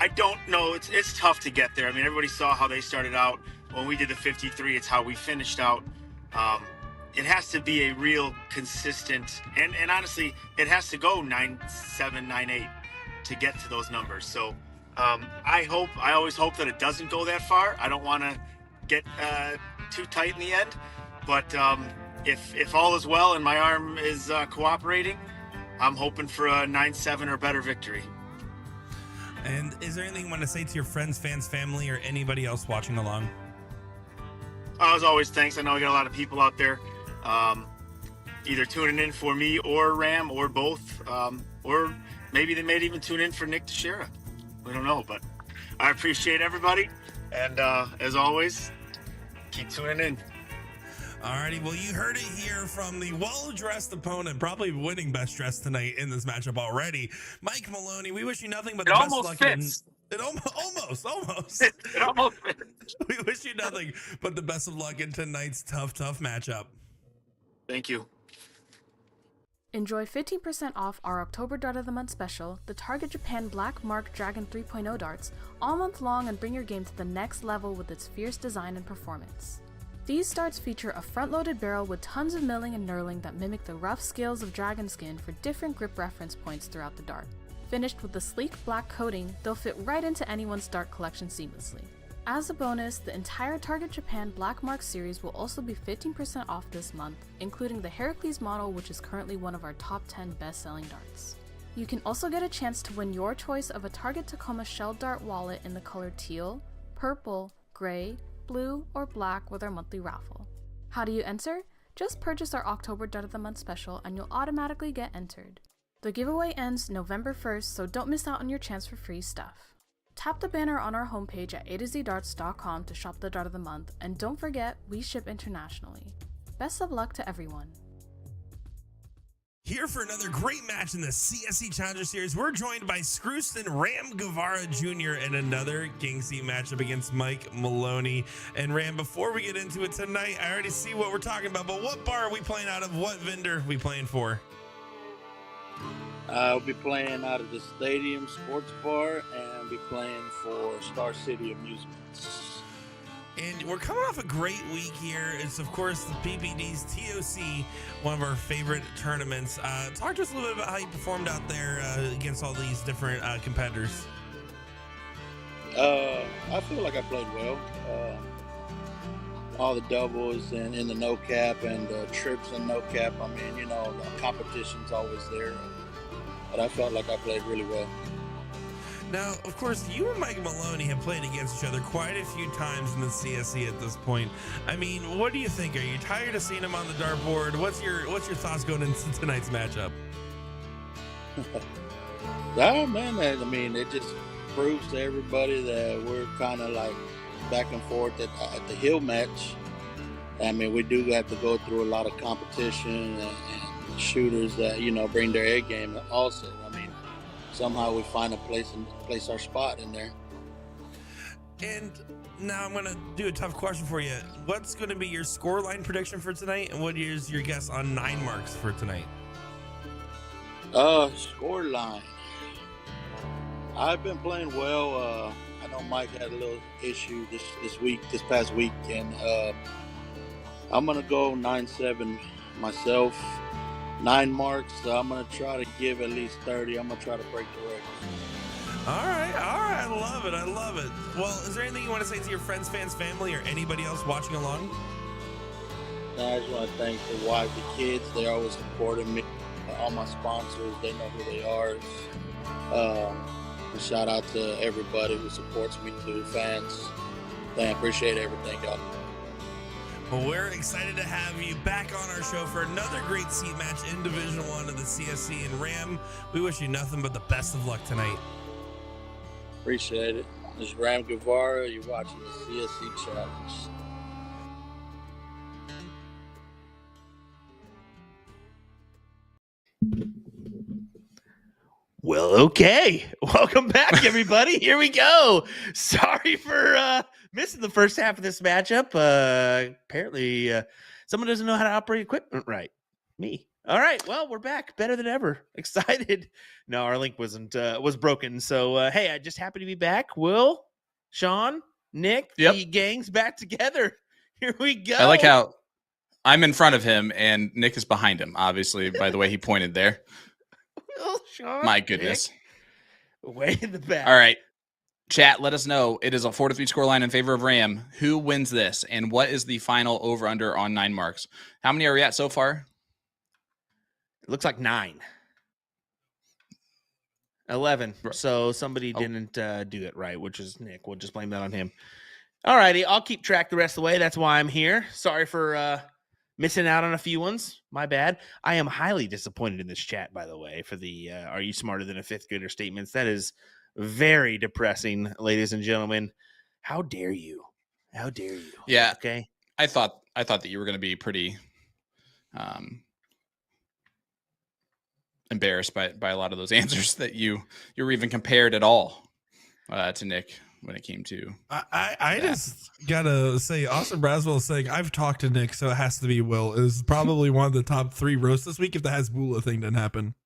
[SPEAKER 5] I don't know. It's tough to get there. I mean, everybody saw how they started out. When we did the 53, it's how we finished out. It has to be a real consistent, and honestly, it has to go 9-7, 9-8 to get to those numbers. So I always hope that it doesn't go that far. I don't want to get too tight in the end, but if all is well and my arm is cooperating, I'm hoping for a 9-7 or better victory.
[SPEAKER 4] And is there anything you want to say to your friends, fans, family, or anybody else watching along?
[SPEAKER 5] As always, thanks. I know we got a lot of people out there either tuning in for me or Ram or both, or maybe they may even tune in for Nick Teixeira. We don't know, but I appreciate everybody. And as always, keep tuning in.
[SPEAKER 4] Alrighty, well, you heard it here from the well-dressed opponent, probably winning best dressed tonight in this matchup already, Mike Maloney. We wish you nothing but the best luck. It almost.
[SPEAKER 5] It almost fits.
[SPEAKER 4] We wish you nothing but the best of luck in tonight's tough matchup.
[SPEAKER 5] Thank you.
[SPEAKER 6] Enjoy 15% off our October Dart of the Month special, the Target Japan Black Mark Dragon 3.0 darts, all month long, and bring your game to the next level with its fierce design and performance. These darts feature a front-loaded barrel with tons of milling and knurling that mimic the rough scales of dragon skin for different grip reference points throughout the dart. Finished with the sleek black coating, they'll fit right into anyone's dart collection seamlessly. As a bonus, the entire Target Japan Black Mark series will also be 15% off this month, including the Heracles model, which is currently one of our top 10 best-selling darts. You can also get a chance to win your choice of a Target Tacoma shell dart wallet in the color teal, purple, gray, blue, or black with our monthly raffle. How do you enter? Just purchase our October Dart of the Month special and you'll automatically get entered. The giveaway ends November 1st, so don't miss out on your chance for free stuff. Tap the banner on our homepage at atozdarts.com to shop the Dart of the Month, and don't forget, we ship internationally. Best of luck to everyone.
[SPEAKER 4] Here for another great match in the CSC Challenger Series, we're joined by Scrooston Ram Guevara Jr. in another King Seat matchup against Mike Maloney. And Ram, before we get into it tonight, I already see what we're talking about, but what bar are we playing out of? What vendor are we playing for?
[SPEAKER 7] I'll be playing out of the Stadium Sports Bar, and I'll be playing for Star City Amusements.
[SPEAKER 4] And we're coming off a great week here. It's, of course, the PPD's TOC, one of our favorite tournaments. Talk to us a little bit about how you performed out there against all these different competitors.
[SPEAKER 7] I feel like I played well. All the doubles and in the no cap and trips and no cap. I mean, you know, the competition's always there. But I felt like I played really well.
[SPEAKER 4] Now, of course, you and Mike Maloney have played against each other quite a few times in the CSC at this point. I mean, what do you think? Are you tired of seeing him on the dartboard? What's your thoughts going into tonight's matchup?
[SPEAKER 7] Oh, man, I mean, it just proves to everybody that we're kind of like back and forth at the hill match. I mean, we do have to go through a lot of competition and shooters that, you know, bring their A game also. I mean, somehow we find a place our spot in there.
[SPEAKER 4] And now I'm going to do a tough question for you. What's going to be your scoreline prediction for tonight? And what is your guess on 9 marks for tonight?
[SPEAKER 7] Score line. I've been playing well. I know Mike had a little issue this past week, and I'm gonna go 9-7 myself. 9 marks. So I'm gonna try to give at least 30. I'm gonna try to break the record.
[SPEAKER 4] All right. I love it. Well, is there anything you want to say to your friends, fans, family, or anybody else watching along?
[SPEAKER 7] I just want to thank the wife, the kids. They're always supporting me. All my sponsors, they know who they are. Shout out to everybody who supports me, to the fans. I appreciate everything, y'all.
[SPEAKER 4] Well, we're excited to have you back on our show for another great seat match in Division 1 of the CSC. And Ram, we wish you nothing but the best of luck tonight.
[SPEAKER 7] Appreciate it. This is Ram Guevara. You're watching the CSC Challenge.
[SPEAKER 2] Well, okay. Welcome back, everybody. Here we go. Sorry for missing the first half of this matchup. Apparently, someone doesn't know how to operate equipment right. Me. All right. Well, we're back. Better than ever. Excited. No, our link was broken. So, hey, I just happy to be back. Will, Sean, Nick, the gang's back together. Here we go.
[SPEAKER 3] I like how I'm in front of him and Nick is behind him, obviously, by the way he pointed there.
[SPEAKER 2] Will, Sean,
[SPEAKER 3] My goodness.
[SPEAKER 2] Nick, way in the back.
[SPEAKER 3] All right. Chat, let us know. It is a 4-3 scoreline in favor of Ram. Who wins this? And what is the final over-under on 9 marks? How many are we at so far?
[SPEAKER 2] It looks like 9. 11. So somebody didn't do it right, which is Nick. We'll just blame that on him. All righty. I'll keep track the rest of the way. That's why I'm here. Sorry for missing out on a few ones. My bad. I am highly disappointed in this chat, by the way, for the are you smarter than a fifth grader statements. That is very depressing, ladies and gentlemen. How dare you? How dare you?
[SPEAKER 3] Yeah.
[SPEAKER 2] Okay.
[SPEAKER 3] I thought that you were going to be pretty embarrassed by a lot of those answers that you were even compared at all to Nick when it came to.
[SPEAKER 4] I just gotta say, Austin Braswell saying I've talked to Nick, so it has to be Will. Is probably one of the top 3 roasts this week if the Hasbulla thing didn't happen.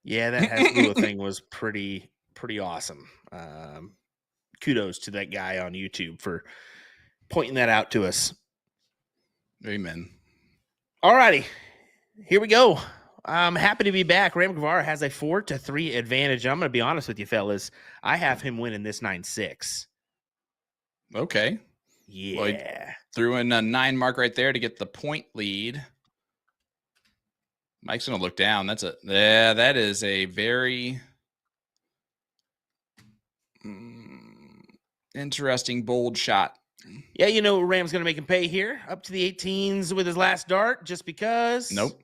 [SPEAKER 2] Yeah, that Hasbulla thing was pretty awesome. Kudos to that guy on YouTube for pointing that out to us.
[SPEAKER 3] Amen.
[SPEAKER 2] All righty, here we go. I'm happy to be back. Ram Guevara has a 4-3 advantage. I'm going to be honest with you, fellas. I have him winning this 9-6.
[SPEAKER 3] Okay.
[SPEAKER 2] Yeah.
[SPEAKER 3] Well, threw in a 9 mark right there to get the point lead. Mike's going to look down. That is a very interesting, bold shot.
[SPEAKER 2] Yeah, you know, Ram's going to make him pay here. Up to the 18s with his last dart just because.
[SPEAKER 3] Nope.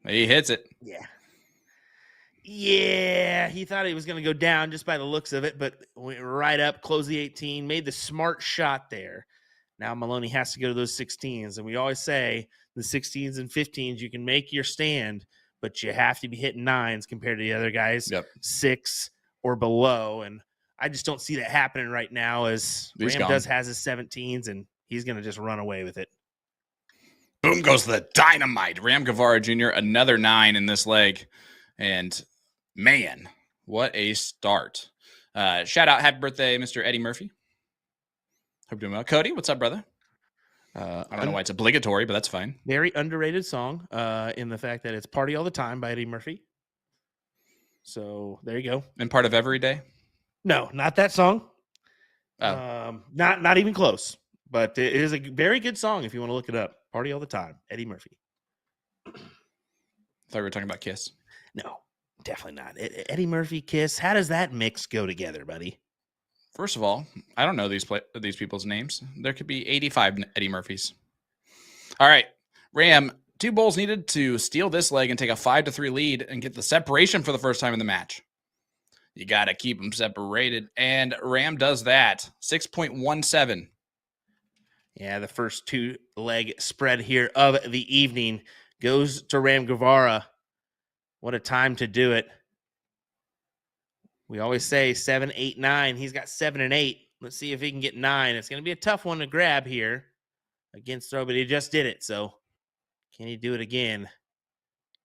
[SPEAKER 3] He hits it.
[SPEAKER 2] Yeah. Yeah, he thought he was going to go down just by the looks of it, but went right up, closed the 18, made the smart shot there. Now Maloney has to go to those 16s, and we always say the 16s and 15s, you can make your stand, but you have to be hitting 9s compared to the other guys, 6 or below, and I just don't see that happening right now as Ram has his 17s, and he's going to just run away with it.
[SPEAKER 3] Boom goes the dynamite. Ram Guevara Jr., another 9 in this leg. And, man, what a start. Shout out, happy birthday, Mr. Eddie Murphy. Hope you're doing well. Cody, what's up, brother? I don't know why it's obligatory, but that's fine.
[SPEAKER 2] Very underrated song in the fact that it's Party All the Time by Eddie Murphy. So, there you go.
[SPEAKER 3] And part of every day?
[SPEAKER 2] No, not that song.
[SPEAKER 3] Oh.
[SPEAKER 2] Not even close. But it is a very good song if you want to look it up. Party All the Time, Eddie Murphy.
[SPEAKER 3] I thought we were talking about Kiss.
[SPEAKER 2] No, definitely not. Eddie Murphy, Kiss. How does that mix go together, buddy?
[SPEAKER 3] First of all, I don't know these people's names. There could be 85 Eddie Murphys. All right, Ram, 2 bowls needed to steal this leg and take a 5-3 lead and get the separation for the first time in the match. You got to keep them separated, and Ram does that. 6.17.
[SPEAKER 2] Yeah, the first 2-leg spread here of the evening goes to Ram Guevara. What a time to do it. We always say 7, 8, 9. He's got 7 and 8. Let's see if he can get 9. It's going to be a tough one to grab here against throw, but he just did it. So can he do it again?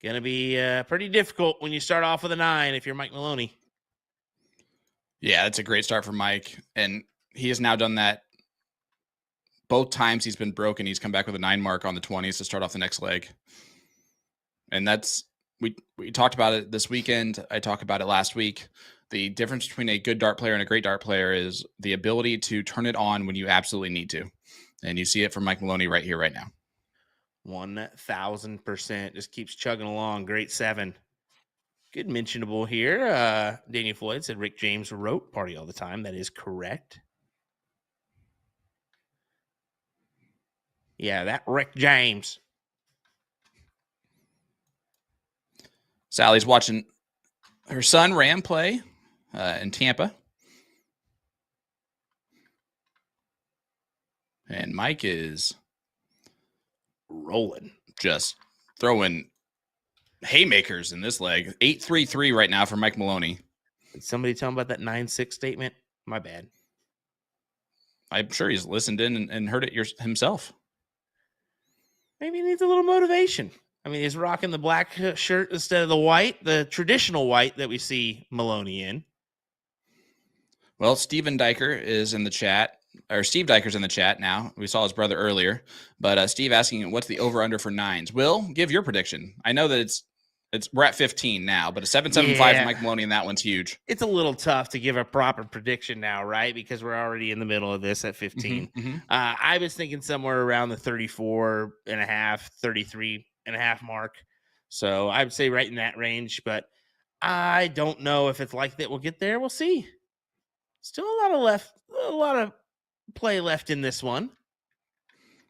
[SPEAKER 2] Going to be pretty difficult when you start off with a 9 if you're Mike Maloney.
[SPEAKER 3] Yeah, that's a great start for Mike. And he has now done that both times he's been broken. He's come back with a 9 mark on the 20s to start off the next leg. And that's, we talked about it this weekend. I talked about it last week. The difference between a good dart player and a great dart player is the ability to turn it on when you absolutely need to. And you see it from Mike Maloney right here, right now.
[SPEAKER 2] 1000%. Just keeps chugging along. Great 7. Good mentionable here. Daniel Floyd said Rick James wrote "Party All the Time." That is correct. Yeah, that Rick James.
[SPEAKER 3] Sally's watching her son Ram play in Tampa. And Mike is
[SPEAKER 2] rolling.
[SPEAKER 3] Just throwing haymakers in this leg. 8-3-3 right now for Mike Maloney.
[SPEAKER 2] Did somebody tell him about that 9-6 statement? My bad.
[SPEAKER 3] I'm sure he's listened in and heard it himself.
[SPEAKER 2] Maybe he needs a little motivation. I mean, he's rocking the black shirt instead of the white, the traditional white that we see Maloney in.
[SPEAKER 3] Well, Steven Diker is in the chat, or Steve Diker's in the chat now. We saw his brother earlier, but Steve asking what's the over-under for 9s. Will, give your prediction. I know that it's we're at 15 now, but a 7.75 for Mike Maloney, and that one's huge.
[SPEAKER 2] It's a little tough to give a proper prediction now, right? Because we're already in the middle of this at 15. I was thinking somewhere around the 34 and a half, 33 and a half mark. So I would say right in that range, but I don't know if it's like that. We'll get there. We'll see. Still a lot of play left in this one.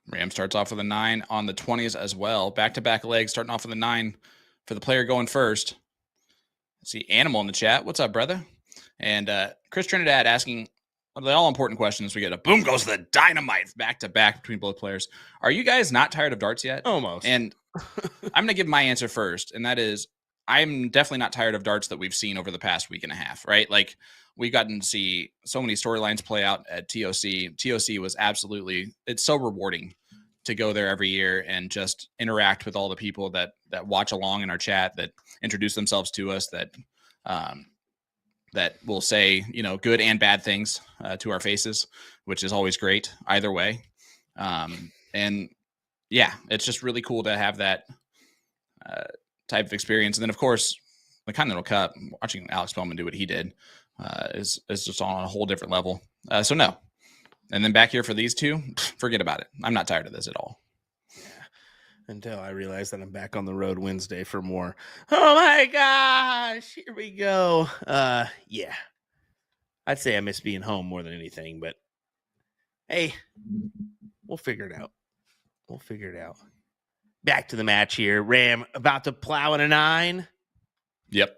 [SPEAKER 3] Ram starts off with a 9 on the 20s as well. Back-to-back legs starting off with a 9 for the player going first. See Animal in the chat. What's up, brother? And Chris Trinidad asking the all-important questions. We get a boom goes the dynamite back-to-back between both players. Are you guys not tired of darts yet?
[SPEAKER 2] Almost.
[SPEAKER 3] And I'm going to give my answer first, and that is I'm definitely not tired of darts that we've seen over the past week and a half, right? Like, we've gotten to see so many storylines play out at TOC. TOC was absolutely, it's so rewarding to go there every year and just interact with all the people that watch along in our chat, that introduce themselves to us, that will say, good and bad things to our faces, which is always great either way. And yeah, it's just really cool to have that type of experience. And then of course the Continental Cup, watching Alex Spellman do what he did is just on a whole different level. So no. And then back here for these two, forget about it. I'm not tired of this at all.
[SPEAKER 2] Yeah. Until I realize that I'm back on the road Wednesday for more. Oh my gosh, here we go. Yeah. I'd say I miss being home more than anything, but hey, we'll figure it out. Back to the match here. Ram about to plow in a 9.
[SPEAKER 3] Yep.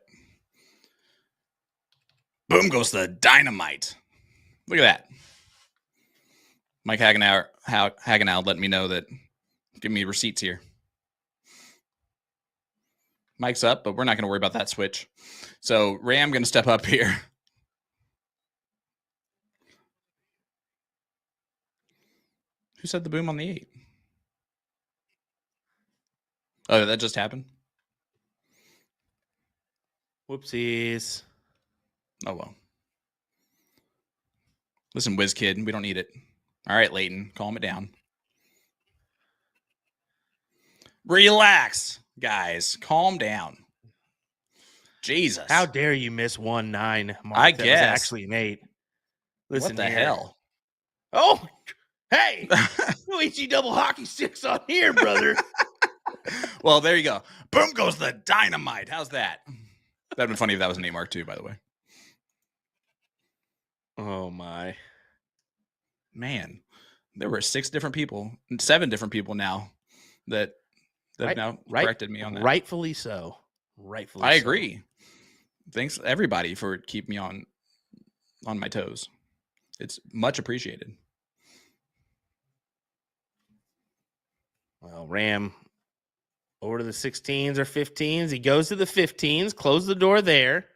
[SPEAKER 3] Boom goes the dynamite. Look at that. Mike Hagenau let me know that, give me receipts here. Mike's up, but we're not going to worry about that switch. So Ram going to step up here. Who said the boom on the 8? Oh, that just happened?
[SPEAKER 2] Whoopsies.
[SPEAKER 3] Oh, well. Listen, whiz kid, we don't need it. All right, Leighton, calm it down. Relax, guys. Calm down. Jesus.
[SPEAKER 2] How dare you miss 1-9, Mark?
[SPEAKER 3] I
[SPEAKER 2] That
[SPEAKER 3] guess.
[SPEAKER 2] was actually an 8. Listen
[SPEAKER 3] what the
[SPEAKER 2] here.
[SPEAKER 3] hell?
[SPEAKER 2] Oh, hey. Luigi double hockey sticks on here, brother.
[SPEAKER 3] Well, there you go. Boom goes the dynamite. How's that? That'd been funny if that was an 8 mark too, by the way.
[SPEAKER 2] Oh, my.
[SPEAKER 3] Man, there were 7 different people now that have now corrected me on that.
[SPEAKER 2] Rightfully so.
[SPEAKER 3] I agree. Thanks everybody for keeping me on my toes. It's much appreciated.
[SPEAKER 2] Well, Ram over to the 16s or 15s. He goes to the 15s. Close the door there.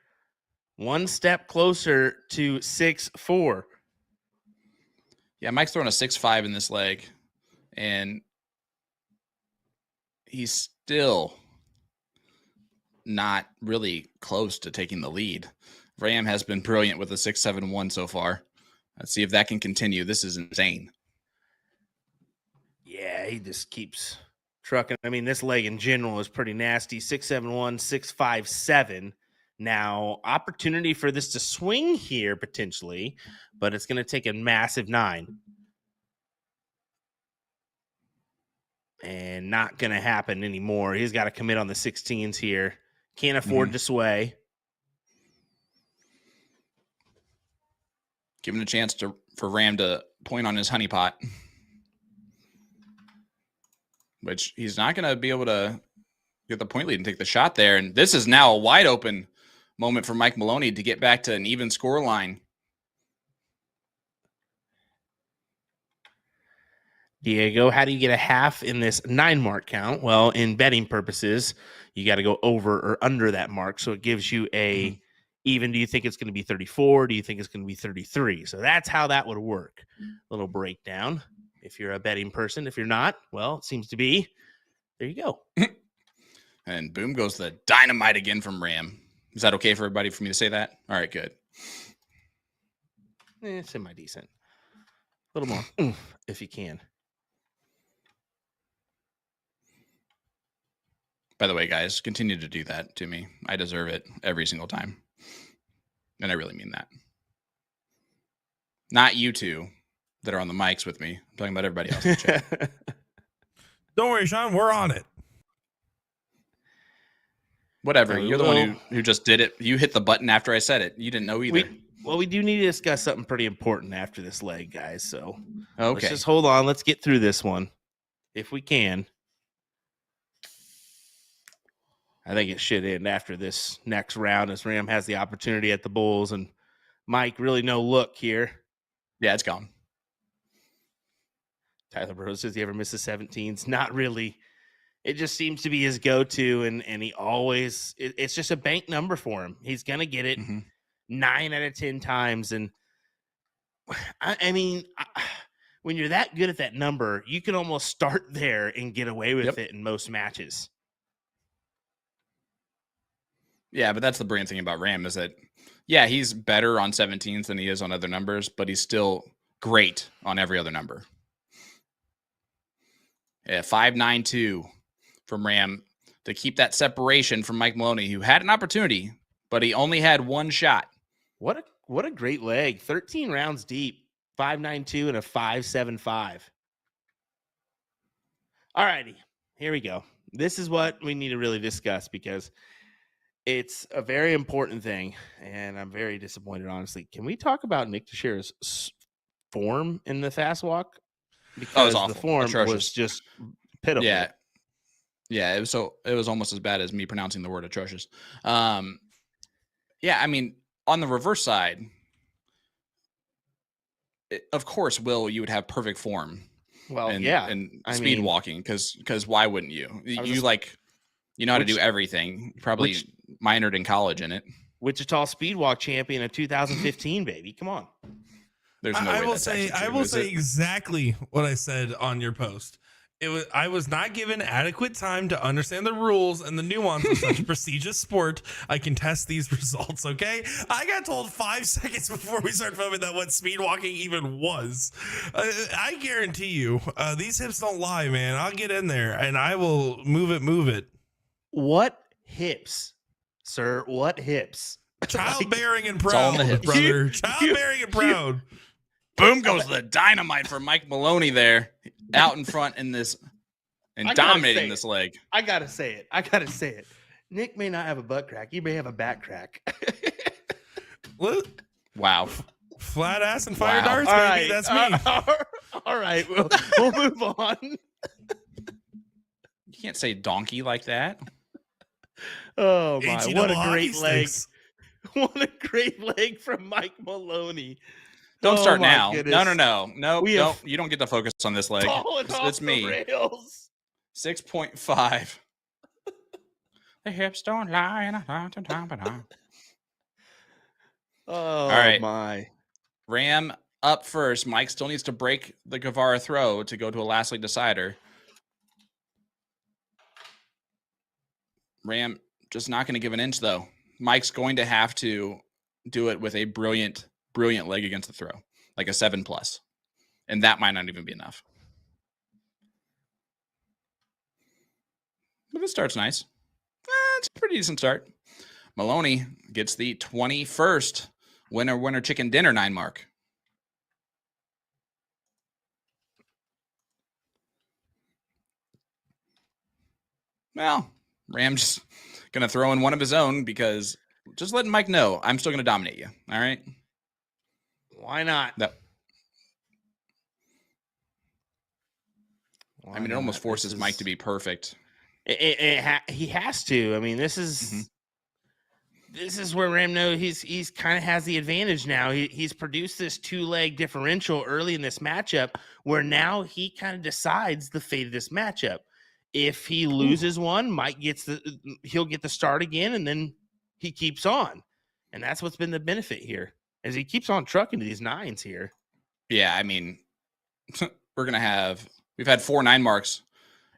[SPEAKER 2] One step closer to 6-4.
[SPEAKER 3] Yeah, Mike's throwing a 6-5 in this leg, and he's still not really close to taking the lead Ram has been brilliant with a 6-7-1 so far. Let's see if that can continue. This is insane.
[SPEAKER 2] Yeah, he just keeps trucking. I mean, this leg in general is pretty nasty. 6-7-1, 6-5-7. Now, opportunity for this to swing here potentially, but it's going to take a massive 9. And not going to happen anymore. He's got to commit on the 16s here. Can't afford to sway.
[SPEAKER 3] Given a chance for Ram to point on his honeypot, which he's not going to be able to get the point lead and take the shot there. And this is now a wide open moment for Mike Maloney to get back to an even score line.
[SPEAKER 2] Diego, how do you get a half in this 9 mark count? Well, in betting purposes, you got to go over or under that mark. So it gives you a even. Do you think it's going to be 34? Do you think it's going to be 33? So that's how that would work. Little breakdown. If you're a betting person, if you're not, well, it seems to be. There you go.
[SPEAKER 3] And boom goes the dynamite again from Ram. Is that okay for everybody for me to say that? All right, good.
[SPEAKER 2] Semi-decent. A little more if you can.
[SPEAKER 3] By the way, guys, continue to do that to me. I deserve it every single time. And I really mean that. Not you two that are on the mics with me. I'm talking about everybody else in the chat.
[SPEAKER 4] Don't worry, Sean. We're on it.
[SPEAKER 3] Whatever. You're the one who just did it. You hit the button after I said it. You didn't know either.
[SPEAKER 2] We do need to discuss something pretty important after this leg, guys. So
[SPEAKER 3] okay.
[SPEAKER 2] Let's just hold on. Let's get through this one if we can. I think it should end after this next round as Ram has the opportunity at the Bulls. And Mike, really no look here.
[SPEAKER 3] Yeah, it's gone.
[SPEAKER 2] Tyler Burrows, does he ever miss the 17s? Not really. It just seems to be his go-to, and he always – it's just a bank number for him. He's going to get it 9 out of 10 times. And, I mean, when you're that good at that number, you can almost start there and get away with it in most matches.
[SPEAKER 3] Yeah, but that's the brilliant thing about Ram is that, yeah, he's better on 17s than he is on other numbers, but he's still great on every other number. Yeah, 5-9-2 from Ram to keep that separation from Mike Maloney, who had an opportunity, but he only had one shot.
[SPEAKER 2] What a great leg. 13 rounds deep, 5-9-2 and a 5-7-5. All righty, here we go. This is what we need to really discuss because it's a very important thing, and I'm very disappointed, honestly. Can we talk about Nick Teixeira's form in the fast walk? Because the form was just pitiful.
[SPEAKER 3] Yeah, it was almost as bad as me pronouncing the word atrocious. Yeah, I mean, on the reverse side, of course, Will, you would have perfect form.
[SPEAKER 2] Well,
[SPEAKER 3] and speed walking because why wouldn't you? You know how to do everything. You probably minored in college in it.
[SPEAKER 2] Wichita speed walk champion of 2015, baby. Come on.
[SPEAKER 3] There's no way
[SPEAKER 4] I will say exactly what I said on your post. I was not given adequate time to understand the rules and the nuance of such a prestigious sport. I can test these results, okay? I got told 5 seconds before we started filming that what speed walking even was. I guarantee you, these hips don't lie, man. I'll get in there and I will move it.
[SPEAKER 2] What hips, sir? What hips?
[SPEAKER 4] Childbearing and proud, brother. Childbearing and proud.
[SPEAKER 3] Boom goes the dynamite for Mike Maloney there, out in front in this and dominating this leg.
[SPEAKER 2] I gotta say it. Nick may not have a butt crack. He may have a back crack.
[SPEAKER 3] What? Wow.
[SPEAKER 4] Flat ass and fire darts, baby. Right. That's me.
[SPEAKER 2] All right. We'll move on.
[SPEAKER 3] You can't say donkey like that.
[SPEAKER 2] Oh my! What a great leg! What a great leg from Mike Maloney.
[SPEAKER 3] Don't start now. Goodness. No. You don't get to focus on this leg. It's me. 6.5. The hips don't lie.
[SPEAKER 2] Oh,
[SPEAKER 3] all right.
[SPEAKER 2] My.
[SPEAKER 3] Ram up first. Mike still needs to break the Guevara throw to go to a last league decider. Ram just not going to give an inch, though. Mike's going to have to do it with a brilliant leg against the throw, like a 7+. And that might not even be enough. But this start's nice. It's a pretty decent start. Maloney gets the 21st winner chicken dinner 9 mark. Well, Ram's just going to throw in one of his own because just letting Mike know I'm still going to dominate you. All right.
[SPEAKER 2] Why not?
[SPEAKER 3] No. I mean, it almost forces Mike to be perfect.
[SPEAKER 2] He has to. I mean, this is where Ram knows he's kind of has the advantage now. He's produced this 2-leg differential early in this matchup, where now he kind of decides the fate of this matchup. If he loses one, Mike he'll get the start again, and then he keeps on, and that's what's been the benefit here, as he keeps on trucking to these 9s here.
[SPEAKER 3] Yeah, I mean, we've had 4 9 marks,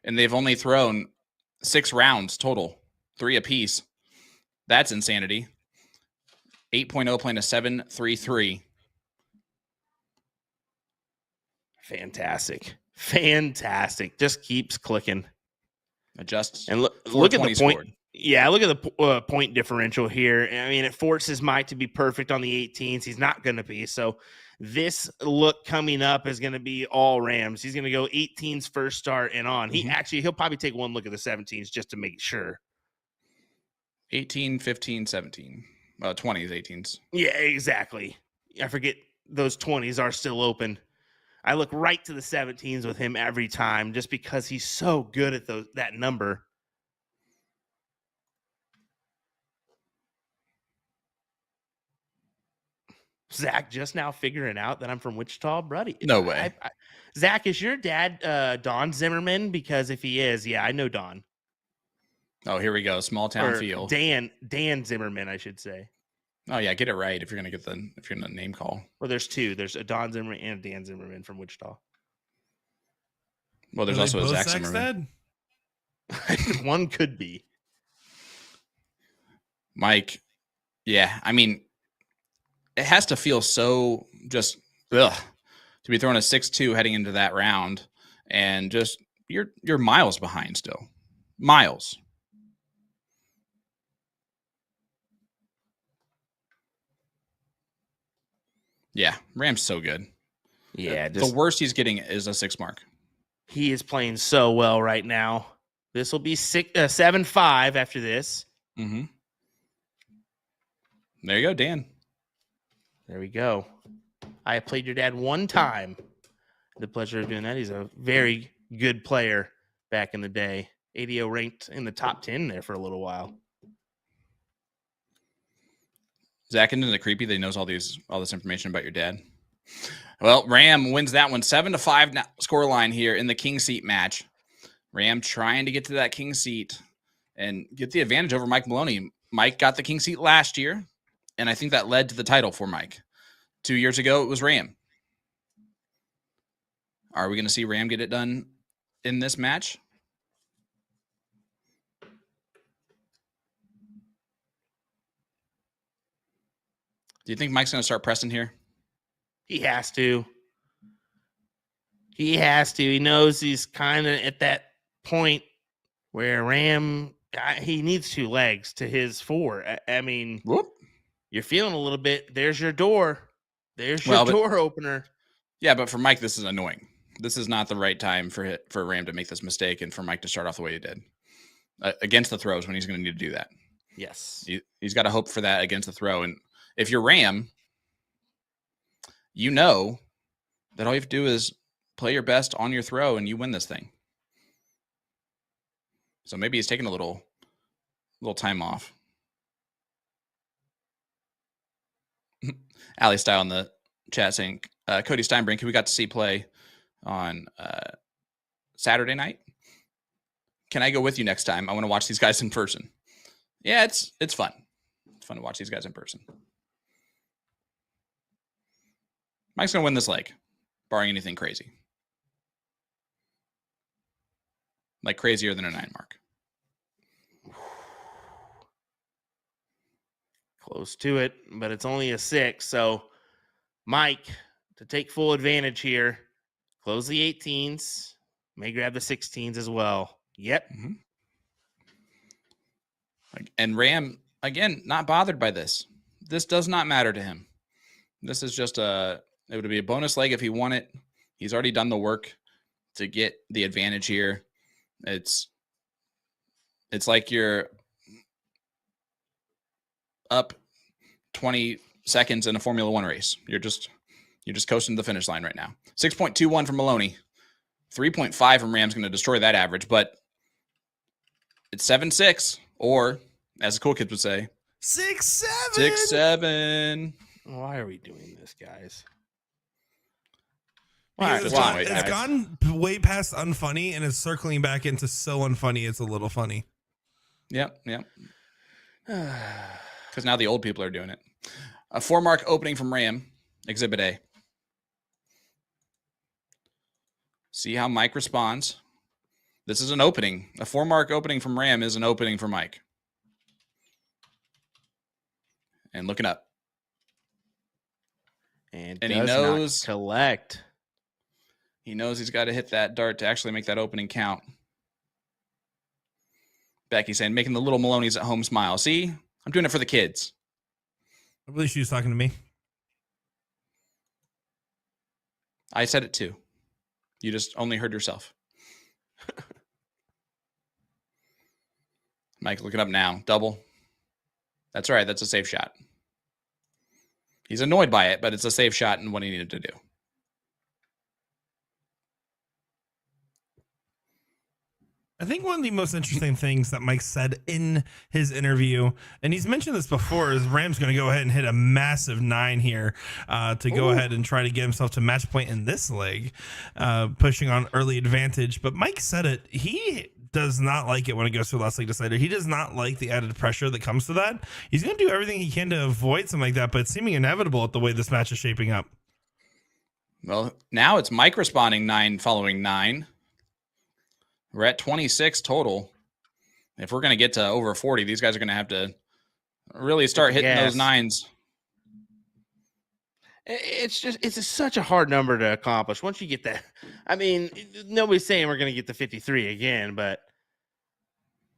[SPEAKER 3] and they've only thrown 6 rounds total, 3 apiece. That's insanity. 8.0 playing a 7.33.
[SPEAKER 2] Fantastic. Just keeps clicking.
[SPEAKER 3] Adjusts.
[SPEAKER 2] And look at the point. Scored. Yeah, look at the point differential here. I mean, it forces Mike to be perfect on the 18s. He's not going to be. So this look coming up is going to be all Rams. He's going to go 18s first start and on. He'll probably take one look at the 17s just to make sure.
[SPEAKER 3] 18, 15, 17. 20s, 18s.
[SPEAKER 2] Yeah, exactly. I forget those 20s are still open. I look right to the 17s with him every time just because he's so good at that number. Zach just now figuring out that I'm from Wichita, buddy.
[SPEAKER 3] No way.
[SPEAKER 2] Zach, is your dad Don Zimmerman? Because if he is, yeah, I know Don.
[SPEAKER 3] Oh, here we go. Small town feel.
[SPEAKER 2] Dan Zimmerman, I should say.
[SPEAKER 3] Oh yeah, get it right if you're gonna name call.
[SPEAKER 2] Well, there's 2. There's a Don Zimmerman and a Dan Zimmerman from Wichita.
[SPEAKER 3] Well, there's also a Zach Zimmerman.
[SPEAKER 2] One could be.
[SPEAKER 3] Mike, yeah, I mean, it has to feel so just to be throwing a 6-2 heading into that round, and just you're miles behind still. Miles. Yeah, Ram's so good.
[SPEAKER 2] Yeah,
[SPEAKER 3] the worst he's getting is a 6 mark.
[SPEAKER 2] He is playing so well right now. This will be 7-5 after this.
[SPEAKER 3] Mm-hmm. There you go, Dan.
[SPEAKER 2] There we go. I played your dad one time. The pleasure of doing that. He's a very good player back in the day. ADO ranked in the top 10 there for a little while.
[SPEAKER 3] Zach, isn't it creepy that he knows all this information about your dad? Well, Ram wins that one. 7-5 score line here in the king seat match. Ram trying to get to that king seat and get the advantage over Mike Maloney. Mike got the king seat last year, and I think that led to the title for Mike. 2 years ago, it was Ram. Are we going to see Ram get it done in this match? Do you think Mike's going to start pressing here?
[SPEAKER 2] He has to. He knows he's kind of at that point where Ram, he needs 2 legs to his 4. I mean,
[SPEAKER 3] Whoop.
[SPEAKER 2] You're feeling a little bit. There's your door. There's your door opener.
[SPEAKER 3] Yeah, but for Mike, this is annoying. This is not the right time for Ram to make this mistake and for Mike to start off the way he did. Against the throws when he's going to need to do that.
[SPEAKER 2] Yes.
[SPEAKER 3] He's got to hope for that against the throw. And if you're Ram, you know that all you have to do is play your best on your throw and you win this thing. So maybe he's taking a little time off. Allie Style in the chat saying, Cody Steinbrink, who we got to see play on Saturday night. Can I go with you next time? I want to watch these guys in person. Yeah, it's fun. It's fun to watch these guys in person. Mike's going to win this leg, barring anything crazy. Like crazier than a 9 mark.
[SPEAKER 2] Close to it, but it's only a 6. So Mike, to take full advantage here, close the 18s, may grab the 16s as well. Yep.
[SPEAKER 3] Mm-hmm. And Ram, again, not bothered by this. This does not matter to him. This is just it would be a bonus leg if he won it. He's already done the work to get the advantage here. It's like you're up 20 seconds in a Formula One race. You're just coasting to the finish line right now. 6.21 from Maloney. 3.5 from Ram's going to destroy that average, but it's 7-6, or as the cool kids would say,
[SPEAKER 4] 6-7.
[SPEAKER 3] 6-7.
[SPEAKER 2] Why are we doing this, guys?
[SPEAKER 4] Because
[SPEAKER 3] Why?
[SPEAKER 4] it's gone way past unfunny and it's circling back into so unfunny it's a little funny.
[SPEAKER 3] Yep. Because now the old people are doing it. A 4-mark opening from Ram, Exhibit A. See how Mike responds. This is an opening. A 4-mark opening from Ram is an opening for Mike. And looking up.
[SPEAKER 2] And
[SPEAKER 3] he
[SPEAKER 2] does
[SPEAKER 3] knows
[SPEAKER 2] not collect.
[SPEAKER 3] He knows he's got to hit that dart to actually make that opening count. Becky saying, making the little Maloney's at home smile. See, I'm doing it for the kids.
[SPEAKER 4] I believe she was talking to me.
[SPEAKER 3] I said it too. You just only heard yourself. Mike, look it up now. Double. That's all right. That's a safe shot. He's annoyed by it, but it's a safe shot and what he needed to do.
[SPEAKER 4] I think one of the most interesting things that Mike said in his interview, and he's mentioned this before, is Ram's going to go ahead and hit a massive 9 here to go ahead and try to get himself to match point in this leg, pushing on early advantage. But Mike said it. He does not like it when it goes to a last leg decider. He does not like the added pressure that comes to that. He's going to do everything he can to avoid something like that, but it's seeming inevitable at the way this match is shaping up.
[SPEAKER 3] Well, now it's Mike responding 9 following 9. We're at 26 total. If we're going to get to over 40, these guys are going to have to really start hitting those 9s.
[SPEAKER 2] It's just such a hard number to accomplish. Once you get that, I mean, nobody's saying we're going to get the 53 again, but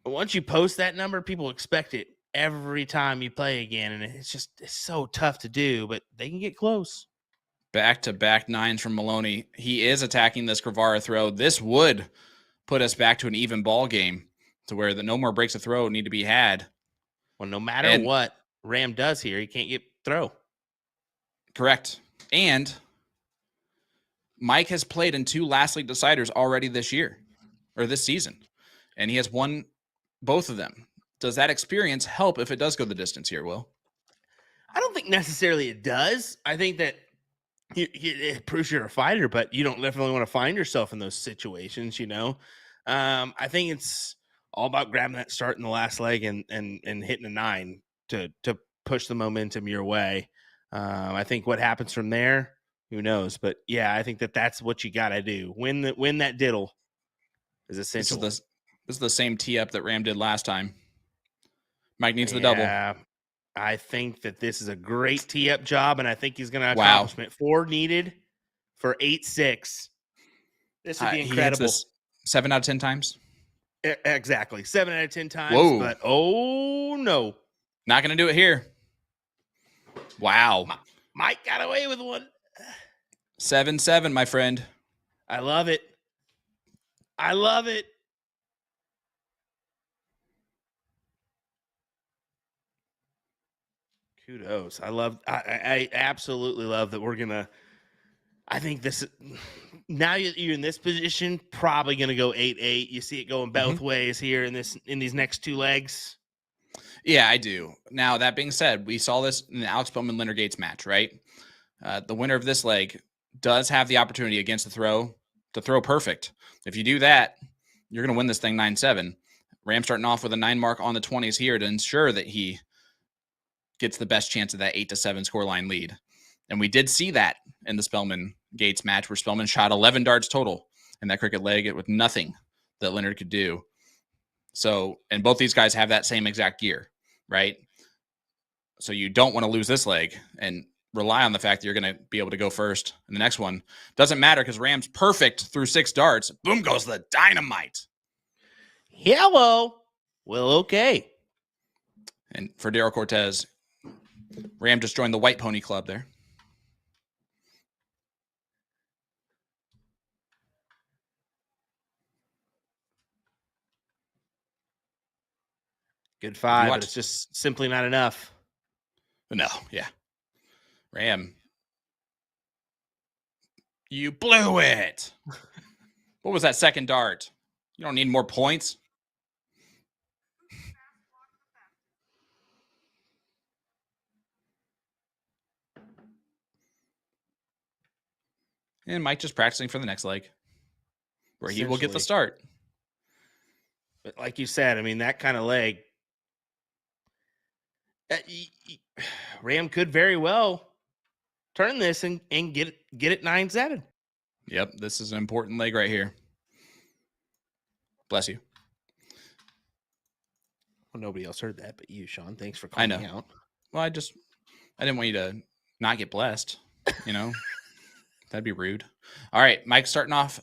[SPEAKER 2] once you post that number, people expect it every time you play again. And it's so tough to do, but they can get close.
[SPEAKER 3] Back-to-back 9s from Maloney. He is attacking this Guevara throw. This would put us back to an even ball game to where no more breaks of throw need to be had.
[SPEAKER 2] Well, no matter what Ram does here, he can't get throw.
[SPEAKER 3] Correct. And Mike has played in 2 last league deciders already this year or this season, and he has won both of them. Does that experience help if it does go the distance here, Will?
[SPEAKER 2] I don't think necessarily it does. I think that it proves you're a fighter, but you don't definitely want to find yourself in those situations, you know? I think it's all about grabbing that start in the last leg and hitting a 9 to push the momentum your way. I think what happens from there, who knows? But yeah, I think that's what you got to do. Win that diddle is essential.
[SPEAKER 3] This is the same tee up that Ram did last time. Mike needs the double.
[SPEAKER 2] I think that this is a great tee up job, and I think he's going to accomplishment 4 needed for 8-6. This would be incredible.
[SPEAKER 3] He hits this 7 out of 10 times.
[SPEAKER 2] Exactly, 7 out of 10 times.
[SPEAKER 3] Whoa.
[SPEAKER 2] But oh no,
[SPEAKER 3] not going to do it here. Wow.
[SPEAKER 2] Mike got away with one.
[SPEAKER 3] 7-7, my friend.
[SPEAKER 2] I love it. I love it. Kudos. I absolutely love that we're going to, I think this, now you're in this position, probably going to go 8-8. You see it going both ways here in these next 2 legs.
[SPEAKER 3] Yeah, I do. Now, that being said, we saw this in the Alex Bowman-Leonard Gates match, right? The winner of this leg does have the opportunity against the throw to throw perfect. If you do that, you're going to win this thing 9-7. Ram starting off with a 9 mark on the 20s here to ensure that he gets the best chance of that 8-7 scoreline lead. And we did see that in the Spellman-Gates match where Spellman shot 11 darts total in that cricket leg with nothing that Leonard could do. So, and both these guys have that same exact gear, right? So you don't want to lose this leg and rely on the fact that you're going to be able to go first in the next one. Doesn't matter because Ram's perfect through 6 darts. Boom goes the dynamite.
[SPEAKER 2] Hello. Well, okay.
[SPEAKER 3] And for Daryl Cortez, Ram just joined the White Pony Club there.
[SPEAKER 2] Good 5,
[SPEAKER 3] watch-
[SPEAKER 2] but it's just simply not enough.
[SPEAKER 3] No, yeah. Ram, you blew it. What was that second dart? You don't need more points. And Mike just practicing for the next leg where he will get the start.
[SPEAKER 2] But like you said, I mean, that kind of leg, Ram could very well turn this and get it 9-7.
[SPEAKER 3] Yep, this is an important leg right here. Bless you.
[SPEAKER 2] Well, nobody else heard that but you, Sean. Thanks for calling me out.
[SPEAKER 3] Well, I didn't want you to not get blessed, you know? That'd be rude. All right, Mike starting off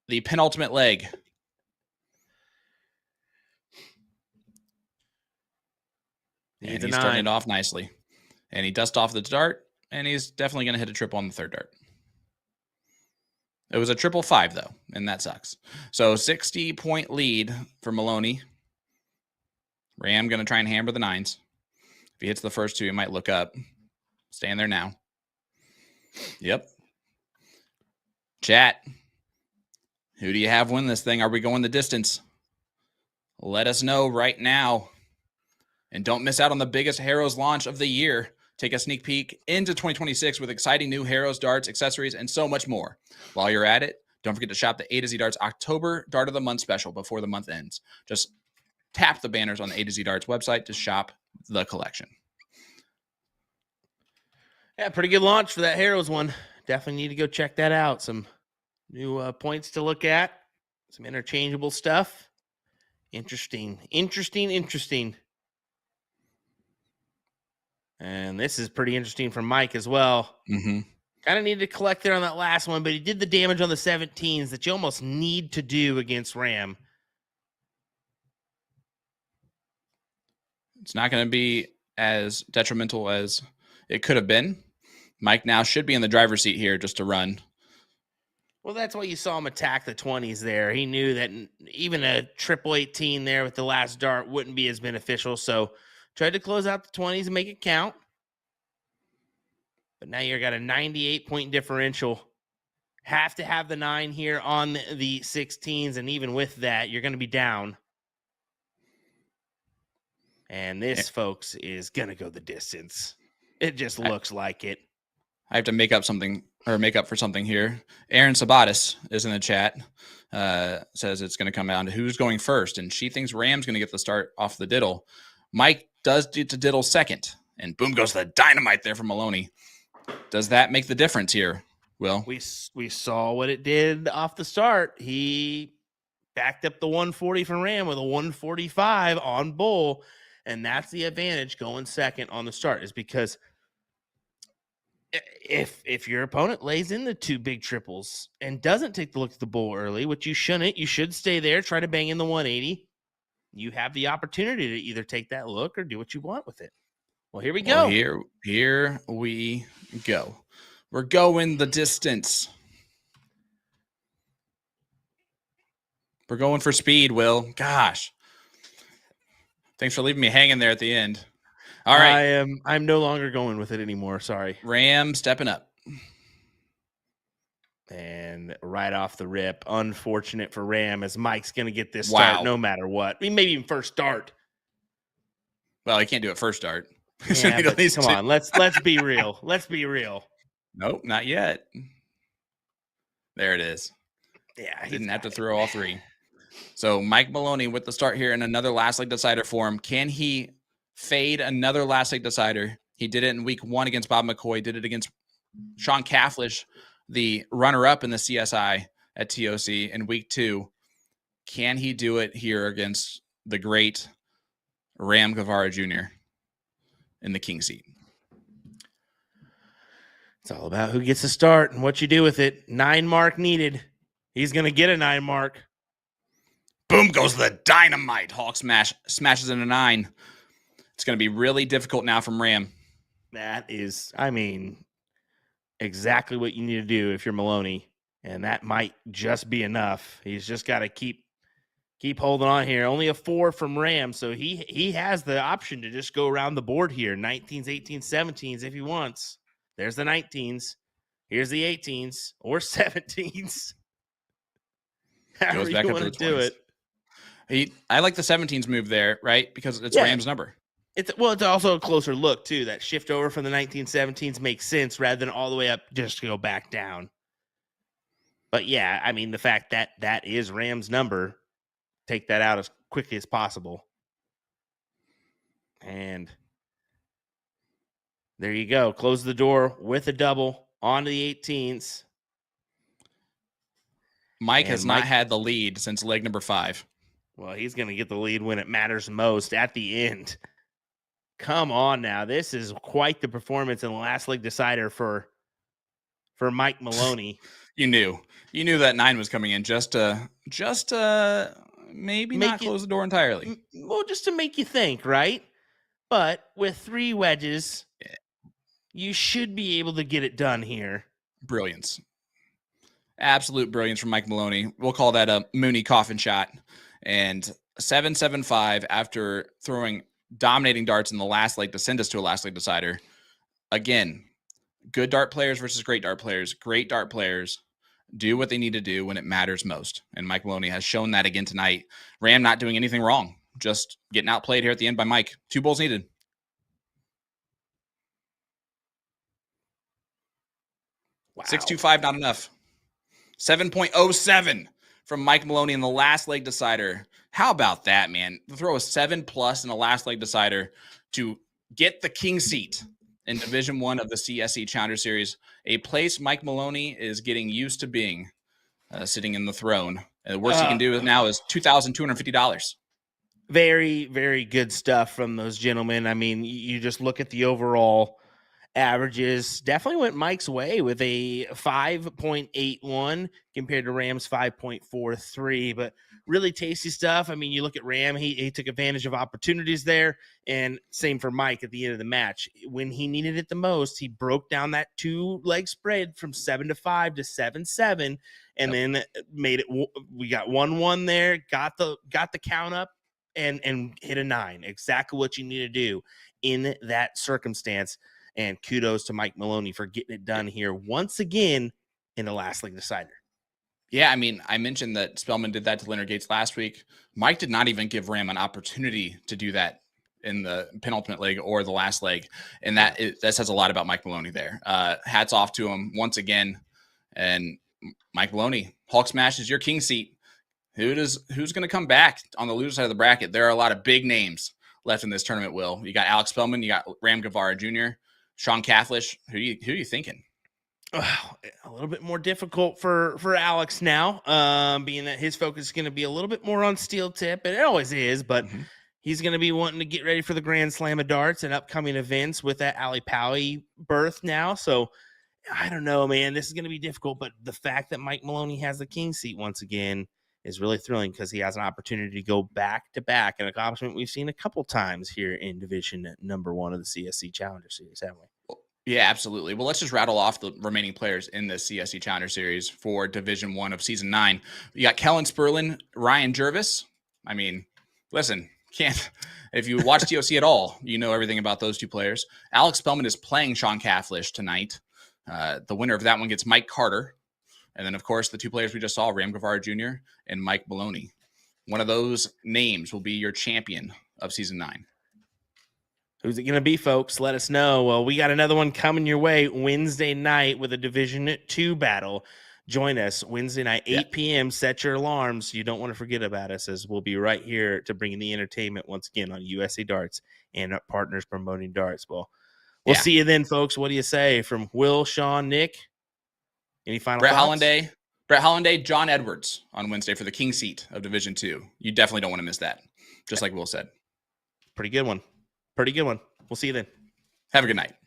[SPEAKER 3] the penultimate leg. And he's starting it off nicely. And he dusts off the dart, and he's definitely going to hit a triple on the third dart. It was a 555, though, and that sucks. So 60-point lead for Maloney. Ram going to try and hammer the 9s. If he hits the first 2, he might look up. Staying there now. Yep. Chat. Who do you have win this thing? Are we going the distance? Let us know right now. And don't miss out on the biggest Harrows launch of the year. Take a sneak peek into 2026 with exciting new Harrows darts, accessories, and so much more. While you're at it, don't forget to shop the A to Z Darts October Dart of the Month special before the month ends. Just tap the banners on the A to Z Darts website to shop the collection.
[SPEAKER 2] Yeah, pretty good launch for that Harrows one. Definitely need to go check that out. Some new points to look at. Some interchangeable stuff. Interesting. And this is pretty interesting for Mike as well.
[SPEAKER 3] Mm-hmm.
[SPEAKER 2] Kind of needed to collect there on that last one, but he did the damage on the 17s that you almost need to do against Ram.
[SPEAKER 3] It's not going to be as detrimental as it could have been. Mike now should be in the driver's seat here just to run.
[SPEAKER 2] Well, that's why you saw him attack the 20s there. He knew that even a 18 there with the last dart wouldn't be as beneficial, so tried to close out the 20s and make it count. But now you've got a 98-point differential. Have to have the 9 here on the 16s, and even with that, you're going to be down. And this, folks, is going to go the distance. It just looks like it.
[SPEAKER 3] I have to make up for something here. Aaron Sabatis is in the chat. Says it's going to come down to who's going first, and she thinks Ram's going to get the start off the diddle. Mike does get to diddle second, and boom goes the dynamite there from Maloney. Does that make the difference here, Will?
[SPEAKER 2] We saw what it did off the start. He backed up the 140 from Ram with a 145 on Bull, and that's the advantage going second on the start, is because if your opponent lays in the 2 big triples and doesn't take the look at the Bull early, which you shouldn't, you should stay there, try to bang in the 180. You have the opportunity to either take that look or do what you want with it. Well, here we go.
[SPEAKER 3] Well, here we go. We're going the distance. We're going for speed, Will. Gosh. Thanks for leaving me hanging there at the end. All right.
[SPEAKER 2] I'm no longer going with it anymore. Sorry.
[SPEAKER 3] Ram stepping up.
[SPEAKER 2] And right off the rip, unfortunate for Ram, as Mike's going to get this start no matter what. I mean, maybe even first start.
[SPEAKER 3] Well, he can't do it first start.
[SPEAKER 2] Yeah, but come on, let's be real. Let's be real.
[SPEAKER 3] Nope, not yet. There it is.
[SPEAKER 2] Yeah,
[SPEAKER 3] he didn't have to throw all 3. So Mike Maloney with the start here in another last leg decider for him. Can he fade another last leg decider? He did it in week 1 against Bob McCoy. Did it against Sean Cafflish, the runner-up in the CSI at TOC in week 2. Can he do it here against the great Ram Guevara Jr.? in the king seat.
[SPEAKER 2] It's all about who gets to start and what you do with it. 9 mark needed. He's going to get a 9 mark.
[SPEAKER 3] Boom goes the dynamite. Hawk smashes into 9. It's going to be really difficult now from Ram.
[SPEAKER 2] That is, exactly what you need to do if you're Maloney. And that might just be enough. He's just got to keep holding on here. Only a 4 from Ram, so he has the option to just go around the board here. 19s, 18s, 17s if he wants. There's the 19s. Here's the 18s or 17s.
[SPEAKER 3] Goes back
[SPEAKER 2] you
[SPEAKER 3] up
[SPEAKER 2] want
[SPEAKER 3] to
[SPEAKER 2] to
[SPEAKER 3] the
[SPEAKER 2] do
[SPEAKER 3] 20s. I like the 17s move there, right? Because it's Ram's number.
[SPEAKER 2] It's also a closer look, too. That shift over from the 1917s makes sense rather than all the way up just to go back down. But, yeah, the fact that that is Ram's number, take that out as quickly as possible. And there you go. Close the door with a double onto the 18s.
[SPEAKER 3] Mike has not had the lead since leg number 5.
[SPEAKER 2] Well, he's going to get the lead when it matters most at the end. Come on now. This is quite the performance in the last leg decider for Mike Maloney.
[SPEAKER 3] You knew that 9 was coming in just to maybe not close the door entirely.
[SPEAKER 2] Well, just to make you think, right? But with 3 wedges, you should be able to get it done here.
[SPEAKER 3] Brilliance. Absolute brilliance from Mike Maloney. We'll call that a Mooney coffin shot. And 7-7-5 after throwing dominating darts in the last leg to send us to a last leg decider. Again, good dart players versus great dart players. Great dart players do what they need to do when it matters most. And Mike Maloney has shown that again tonight. Ram not doing anything wrong. Just getting outplayed here at the end by Mike. 2 bowls needed.
[SPEAKER 2] Wow.
[SPEAKER 3] 6.25, not enough. 7.07 from Mike Maloney in the last leg decider. How about that, man? To throw a 7+ in the last leg decider to get the king seat in Division 1 of the CSC Challenger Series, a place Mike Maloney is getting used to being, sitting in the throne. And the worst he can do now is $2,250.
[SPEAKER 2] Very, very good stuff from those gentlemen. You just look at the overall averages. Definitely went Mike's way with a 5.81 compared to Ram's 5.43, but really tasty stuff. You look at Ram, he took advantage of opportunities there, and same for Mike at the end of the match. When he needed it the most, he broke down that 2-leg spread from 7-5 to 7-7, and then made it. We got 1-1 there, got the count up, and hit a 9. Exactly what you need to do in that circumstance. And kudos to Mike Maloney for getting it done here once again in the last leg decider.
[SPEAKER 3] Yeah, I mentioned that Spellman did that to Leonard Gates last week. Mike did not even give Ram an opportunity to do that in the penultimate leg or the last leg. And that says a lot about Mike Maloney there. Hats off to him once again. And Mike Maloney, Hulk Smash is your king seat. Who's going to come back on the loser side of the bracket? There are a lot of big names left in this tournament, Will. You got Alex Spellman, you got Ram Guevara Jr., Sean Cathlish. Who are you thinking?
[SPEAKER 2] A little bit more difficult for Alex now, being that his focus is going to be a little bit more on steel tip, and it always is, but he's going to be wanting to get ready for the Grand Slam of Darts and upcoming events with that Ali Powie berth now. So I don't know, man. This is going to be difficult, but the fact that Mike Maloney has the king seat once again is really thrilling because he has an opportunity to go back-to-back, an accomplishment we've seen a couple times here in Division number 1 of the CSC Challenger Series, haven't we?
[SPEAKER 3] Yeah, absolutely. Well, let's just rattle off the remaining players in the CSC Challenger Series for Division 1 of Season 9. You got Kellen Sperlin, Ryan Jervis. Listen, if you watch TOC at all, you know everything about those 2 players. Alex Spellman is playing Sean Cathlish tonight. The winner of that one gets Mike Carter. And then, of course, the 2 players we just saw, Ram Guevara Jr. and Mike Maloney. One of those names will be your champion of Season 9.
[SPEAKER 2] Who's it going to be, folks? Let us know. Well, we got another one coming your way Wednesday night with a Division 2 battle. Join us Wednesday night, 8 p.m. Set your alarms. You don't want to forget about us, as we'll be right here to bring in the entertainment once again on USA Darts and our partners promoting darts. Well, we'll see you then, folks. What do you say? From Will, Sean, Nick, any final thoughts?
[SPEAKER 3] Brett Hollanday, John Edwards on Wednesday for the king seat of Division 2. You definitely don't want to miss that, just like Will said.
[SPEAKER 2] Pretty good one. We'll see you then.
[SPEAKER 3] Have a good night.